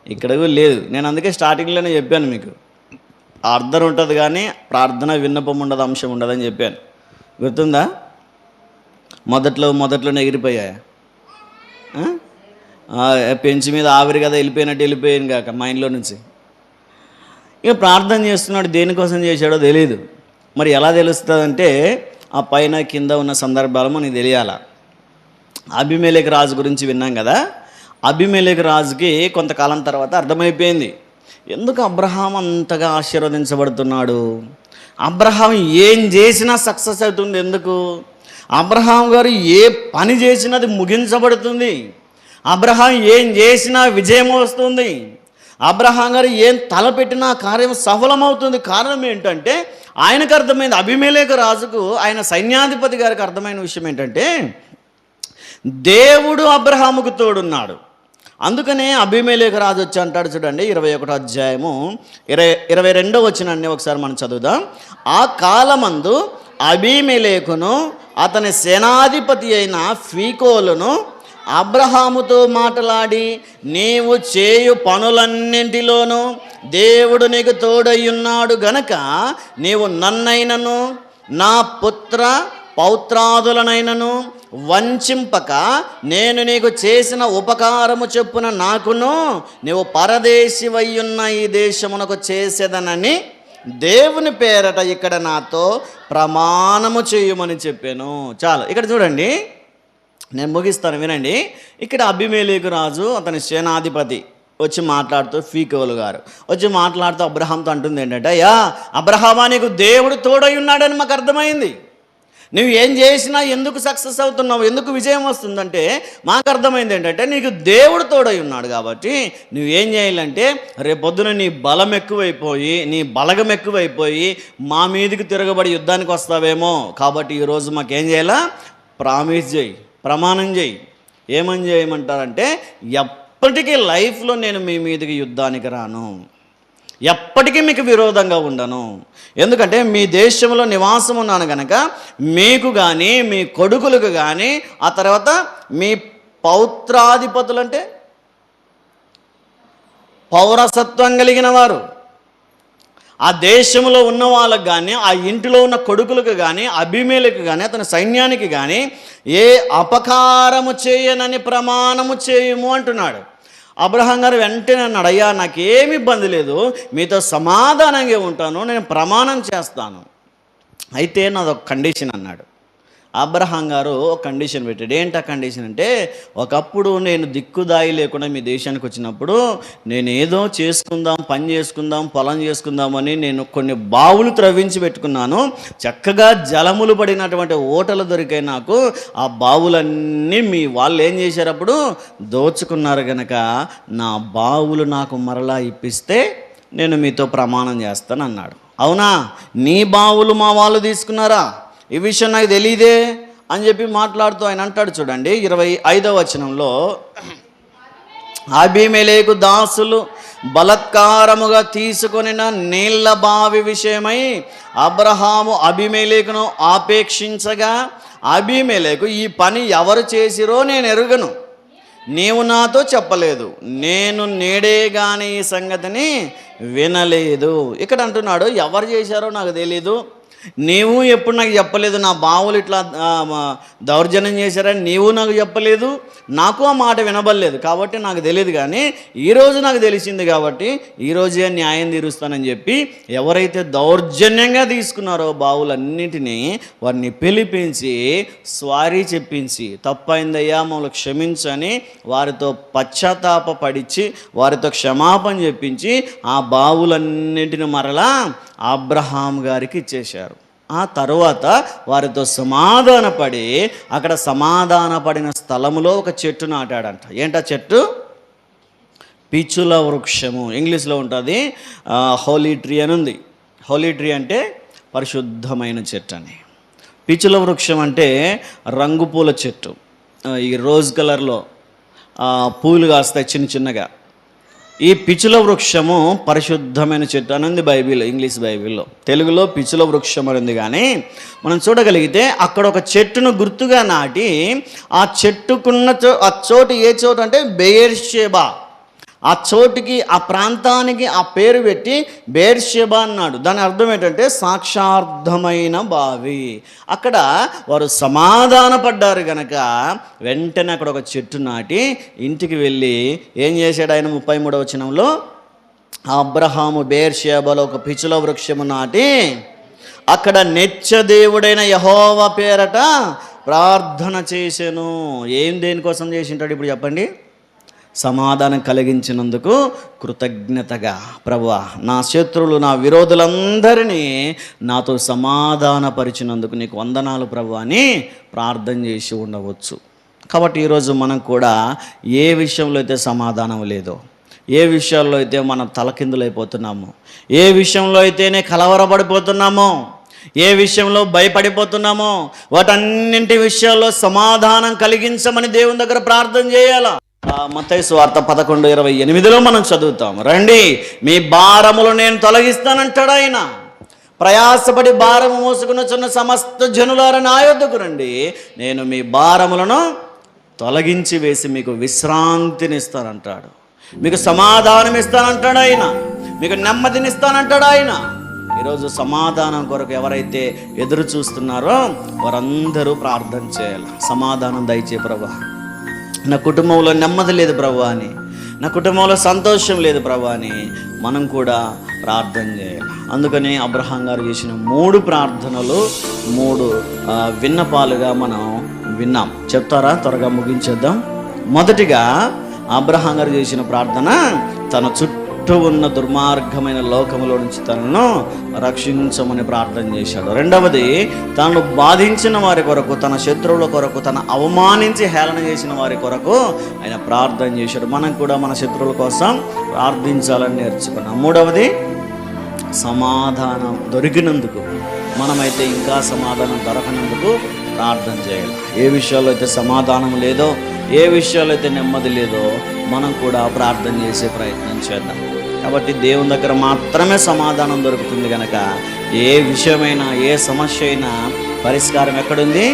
ఇక్కడ కూడా లేదు. నేను అందుకే స్టార్టింగ్లోనే చెప్పాను మీకు, అర్థం ఉంటుంది కానీ ప్రార్థన విన్నపం ఉండదు, అంశం ఉండదని చెప్పాను. గుర్తుందా? మొదట్లోనే ఎగిరిపోయాయా? పెంచి మీద ఆవిరి కదా వెళ్ళిపోయినట్టు వెళ్ళిపోయాను కాక మైండ్లో నుంచి. ఇక ప్రార్థన చేస్తున్నాడు, దేనికోసం చేశాడో తెలియదు. మరి ఎలా తెలుస్తుందంటే ఆ పైన కింద ఉన్న సందర్భాలు మనకి తెలియాల. అబీమెలెకు రాజు గురించి విన్నాం కదా. అబీమెలెకు రాజుకి కొంతకాలం తర్వాత అర్థమైపోయింది ఎందుకు అబ్రహాం అంతగా ఆశీర్వదించబడుతున్నాడు, అబ్రహాం ఏం చేసినా సక్సెస్ అవుతుంది, ఎందుకు అబ్రహాం గారు ఏ పని చేసినది ముగించబడుతుంది, అబ్రహాం ఏం చేసినా విజయం వస్తుంది, అబ్రహాం గారు ఏం తలపెట్టినా కార్యం సఫలమవుతుంది. కారణం ఏంటంటే ఆయనకు అర్థమైంది, అబీమెలెకు రాజుకు, ఆయన సైన్యాధిపతి గారికి అర్థమైన విషయం ఏంటంటే దేవుడు అబ్రహాముకు తోడున్నాడు. అందుకనే అబీమెలెకు రాజు వచ్చి అంటాడు చూడండి, 21వ అధ్యాయము 22వ వచనాన్ని ఒకసారి మనం చదువుదాం. ఆ కాలమందు అబీమెలెకును అతని సేనాధిపతి అయిన ఫీకోలును అబ్రహాముతో మాట్లాడి, నీవు చేయు పనులన్నింటిలోనూ దేవుడు నీకు తోడయ్యున్నాడు గనక నీవు నన్నైనను నా పుత్ర పౌత్రాదులనైనను వంచింపక నేను నీకు చేసిన ఉపకారము చొప్పున నాకును నీవు పరదేశివయ్యున్న ఈ దేశమునకు చేసేదనని దేవుని పేరట ఇక్కడ నాతో ప్రమాణము చేయమని చెప్పాను. చాలు, ఇక్కడ చూడండి, నేను ముగిస్తాను వినండి. ఇక్కడ అబీమెలెకు రాజు అతని సేనాధిపతి వచ్చి మాట్లాడుతూ, ఫీకోలు గారు వచ్చి మాట్లాడుతూ అబ్రహాంతో అంటుంది ఏంటంటే, అయ్యా అబ్రహామా, నీకు దేవుడు తోడై ఉన్నాడని మాకు అర్థమైంది, నువ్వు ఏం చేసినా ఎందుకు సక్సెస్ అవుతున్నావు, ఎందుకు విజయం వస్తుందంటే మాకు అర్థమైంది ఏంటంటే నీకు దేవుడు తోడై ఉన్నాడు. కాబట్టి నువ్వేం చేయాలంటే రేపొద్దున నీ బలం ఎక్కువైపోయి, నీ బలగం ఎక్కువైపోయి మా మీదకి తిరగబడి యుద్ధానికి వస్తావేమో. కాబట్టి ఈరోజు మాకేం చేయాలా, ప్రామిస్ చేయి, ప్రమాణం చేయి. ఏమని చేయమంటారంటే, ఎప్పటికీ లైఫ్లో నేను మీ మీదకి యుద్ధానికి రాను, ఎప్పటికీ మీకు విరోధంగా ఉండను, ఎందుకంటే మీ దేశంలో నివాసం ఉన్నాను కనుక మీకు కానీ మీ కొడుకులకు కానీ, ఆ తర్వాత మీ పౌత్రాధిపతులు అంటే పౌరసత్వం కలిగిన వారు, ఆ దేశంలో ఉన్న వాళ్ళకు కానీ, ఆ ఇంటిలో ఉన్న కొడుకులకు కానీ, అబీమెలెకు కానీ, అతని సైన్యానికి కానీ ఏ అపకారము చేయనని ప్రమాణము చేయము అంటున్నాడు. అబ్రహాం గారు వెంటనే అన్నాడు, అయ్యా నాకేమి ఇబ్బంది లేదు, మీతో సమాధానంగా ఉంటాను, నేను ప్రమాణం చేస్తాను, అయితే నాదొక కండిషన్ అన్నాడు. అబ్రహాం గారు ఒక కండిషన్ పెట్టాడు. ఏంటి ఆ కండిషన్ అంటే, ఒకప్పుడు నేను దిక్కుదాయి లేకుండా మీ దేశానికి వచ్చినప్పుడు నేను ఏదో చేసుకుందాం, పని చేసుకుందాం, పొలం చేసుకుందామని నేను కొన్ని బావులు త్రవ్వించి పెట్టుకున్నాను. చక్కగా జలములు పడినటువంటి ఓటలు దొరికాయి నాకు. ఆ బావులన్నీ మీ వాళ్ళు ఏం చేశారు, అప్పుడు దోచుకున్నారు కనుక నా బావులు నాకు మరలా ఇప్పిస్తే నేను మీతో ప్రమాణం చేస్తాను అన్నాడు. అవునా, నీ బావులు మా వాళ్ళు తీసుకున్నారా, ఈ విషయం నాకు తెలియదే అని చెప్పి మాట్లాడుతూ ఆయన అంటాడు చూడండి 25వ వచనంలో, అబీమెలెకు దాసులు బలత్కారముగా తీసుకొనిన నీళ్ల బావి విషయమై అబ్రహాము అబీమెలెకును ఆపేక్షించగా, అబీమెలెకు ఈ పని ఎవరు చేసిరో నేను ఎరుగను, నీవు నాతో చెప్పలేదు, నేను నేడే కానీ ఈ సంగతిని వినలేదు. ఇక్కడ అంటున్నాడు, ఎవరు చేశారో నాకు తెలీదు, నీవు ఎప్పుడు నాకు చెప్పలేదు, నా బావులు ఇట్లా దౌర్జన్యం చేశారని నీవు నాకు చెప్పలేదు, నాకు ఆ మాట వినబడలేదు, కాబట్టి నాకు తెలియదు. కానీ ఈరోజు నాకు తెలిసింది కాబట్టి ఈరోజే న్యాయం తీరుస్తానని చెప్పి ఎవరైతే దౌర్జన్యంగా తీసుకున్నారో బావులన్నింటినీ వారిని పిలిపించి స్వారీ చెప్పించి, తప్పైందయ్యా మమ్మల్ని క్షమించని వారితో పశ్చాత్తాపడిచి వారితో క్షమాపణ చెప్పించి ఆ బావులన్నింటిని మరలా అబ్రహాం గారికి ఇచ్చేశారు. ఆ తరువాత వారితో సమాధానపడి అక్కడ సమాధానపడిన స్థలములో ఒక చెట్టు నాటాడంట. ఏంటా చెట్టు? పిచ్చుల వృక్షము. ఇంగ్లీష్లో ఉంటుంది హోలీ ట్రీ అని ఉంది. హోలీ ట్రీ అంటే పరిశుద్ధమైన చెట్టు అని. పిచ్చుల వృక్షం అంటే రంగు పూల చెట్టు. ఈ రోజ్ కలర్లో పూలు కాస్తాయి చిన్న చిన్నగా. ఈ పిచ్చుల వృక్షము పరిశుద్ధమైన చెట్టు అని ఉంది బైబిల్, ఇంగ్లీష్ బైబిల్లో. తెలుగులో పిచ్చుల వృక్షం అని ఉంది. కానీ మనం చూడగలిగితే అక్కడ ఒక చెట్టును గుర్తుగా నాటి ఆ చెట్టుకున్న ఆ చోటు ఏ చోటు అంటే బెయేర్షెబా, ఆ చోటుకి, ఆ ప్రాంతానికి ఆ పేరు పెట్టి బేర్షెబా అన్నాడు. దాని అర్థం ఏంటంటే సాక్షార్థమైన బావి. అక్కడ వారు సమాధాన పడ్డారు గనక వెంటనే అక్కడ ఒక చెట్టు నాటి ఇంటికి వెళ్ళి ఏం చేశాడు ఆయన? 33వ వచనంలో, అబ్రహాము బేర్షెబాలో ఒక పిచుల వృక్షము నాటి అక్కడ నిత్యదేవుడైన యెహోవా పేరట ప్రార్థన చేసెను. ఏం దేనికోసం చేసింటాడు ఇప్పుడు చెప్పండి? సమాధానం కలిగించినందుకు కృతజ్ఞతగా, ప్రభువా నా శత్రువులు, నా విరోధులందరినీ నాతో సమాధానపరిచినందుకు నీకు వందనాలు ప్రభువా అని ప్రార్థన చేసి ఉండవచ్చు. కాబట్టి ఈరోజు మనం కూడా ఏ విషయంలో అయితే సమాధానం లేదో, ఏ విషయాల్లో అయితే మనం తలకిందులైపోతున్నామో, ఏ విషయంలో అయితేనే కలవరపడిపోతున్నామో, ఏ విషయంలో భయపడిపోతున్నామో, వాటన్నింటి విషయాల్లో సమాధానం కలిగించమని దేవుని దగ్గర ప్రార్థన చేయాలా. మత్తయి సువార్త 11:28లో మనం చదువుతాం, రండి మీ భారములు నేను తొలగిస్తానంటాడు ఆయన. ప్రయాసపడి భారము మోసుకుని సమస్త జనులారా నా యొద్దకు రండి, నేను మీ భారములను తొలగించి వేసి మీకు విశ్రాంతినిస్తానంటాడు, మీకు సమాధానం ఇస్తానంటాడు ఆయన, మీకు నెమ్మదినిస్తానంటాడు ఆయన. ఈరోజు సమాధానం కొరకు ఎవరైతే ఎదురు చూస్తున్నారో వారందరూ ప్రార్థన చేయాలి. సమాధానం దయచే ప్రభువా, నా కుటుంబంలో నెమ్మది లేదు ప్రభువా అని, నా కుటుంబంలో సంతోషం లేదు ప్రభువా అని మనం కూడా ప్రార్థన చేయాలి. అందుకని అబ్రహాం గారు చేసిన 3 ప్రార్థనలు 3 విన్నపాలుగా మనం విన్నాం. చెప్తారా? త్వరగా ముగించేద్దాం. మొదటిగా అబ్రహాం గారు చేసిన ప్రార్థన, తన చుట్టూ ఉన్న దుర్మార్గమైన లోకములో నుంచి తనను రక్షించమని ప్రార్థన చేశాడు. రెండవది, తనను బాధించిన వారి కొరకు, తన శత్రువుల కొరకు, తన అవమానించి హేళన చేసిన వారి కొరకు ఆయన ప్రార్థన చేశాడు. మనం కూడా మన శత్రువుల కోసం ప్రార్థించాలని నేర్చుకున్నాం. మూడవది, సమాధానం దొరికినందుకు, మనమైతే ఇంకా సమాధానం దొరకనందుకు ప్రార్థన చేయాలి. ఏ విషయాల్లో అయితే సమాధానం లేదో, ఏ విషయాల్లో అయితే నెమ్మది లేదో మనం కూడా ప్రార్థన చేసే ప్రయత్నం చేద్దాం. కాబట్టి దేవుని దగ్గర మాత్రమే సమాధానం దొరుకుతుంది కనుక ఏ విషయమైనా, ఏ సమస్య అయినా పరిష్కారం ఎక్కడుంది?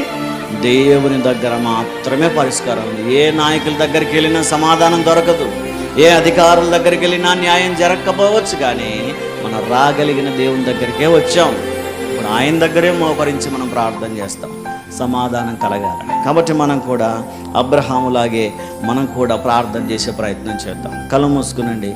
దేవుని దగ్గర మాత్రమే పరిష్కారం ఉంది. ఏ నాయకుల దగ్గరికి వెళ్ళినా సమాధానం దొరకదు, ఏ అధికారుల దగ్గరికి వెళ్ళినా న్యాయం జరగకపోవచ్చు, కానీ మనం రాగలిగిన దేవుని దగ్గరికే వచ్చాం. ఇప్పుడు ఆయన దగ్గరే మోకరించి మనం ప్రార్థన చేస్తాం, సమాధానం కలగాలని. కాబట్టి మనం కూడా అబ్రహాములాగే మనం కూడా ప్రార్థన చేసే ప్రయత్నం చేద్దాం. కళ్ళు మూసుకునండి.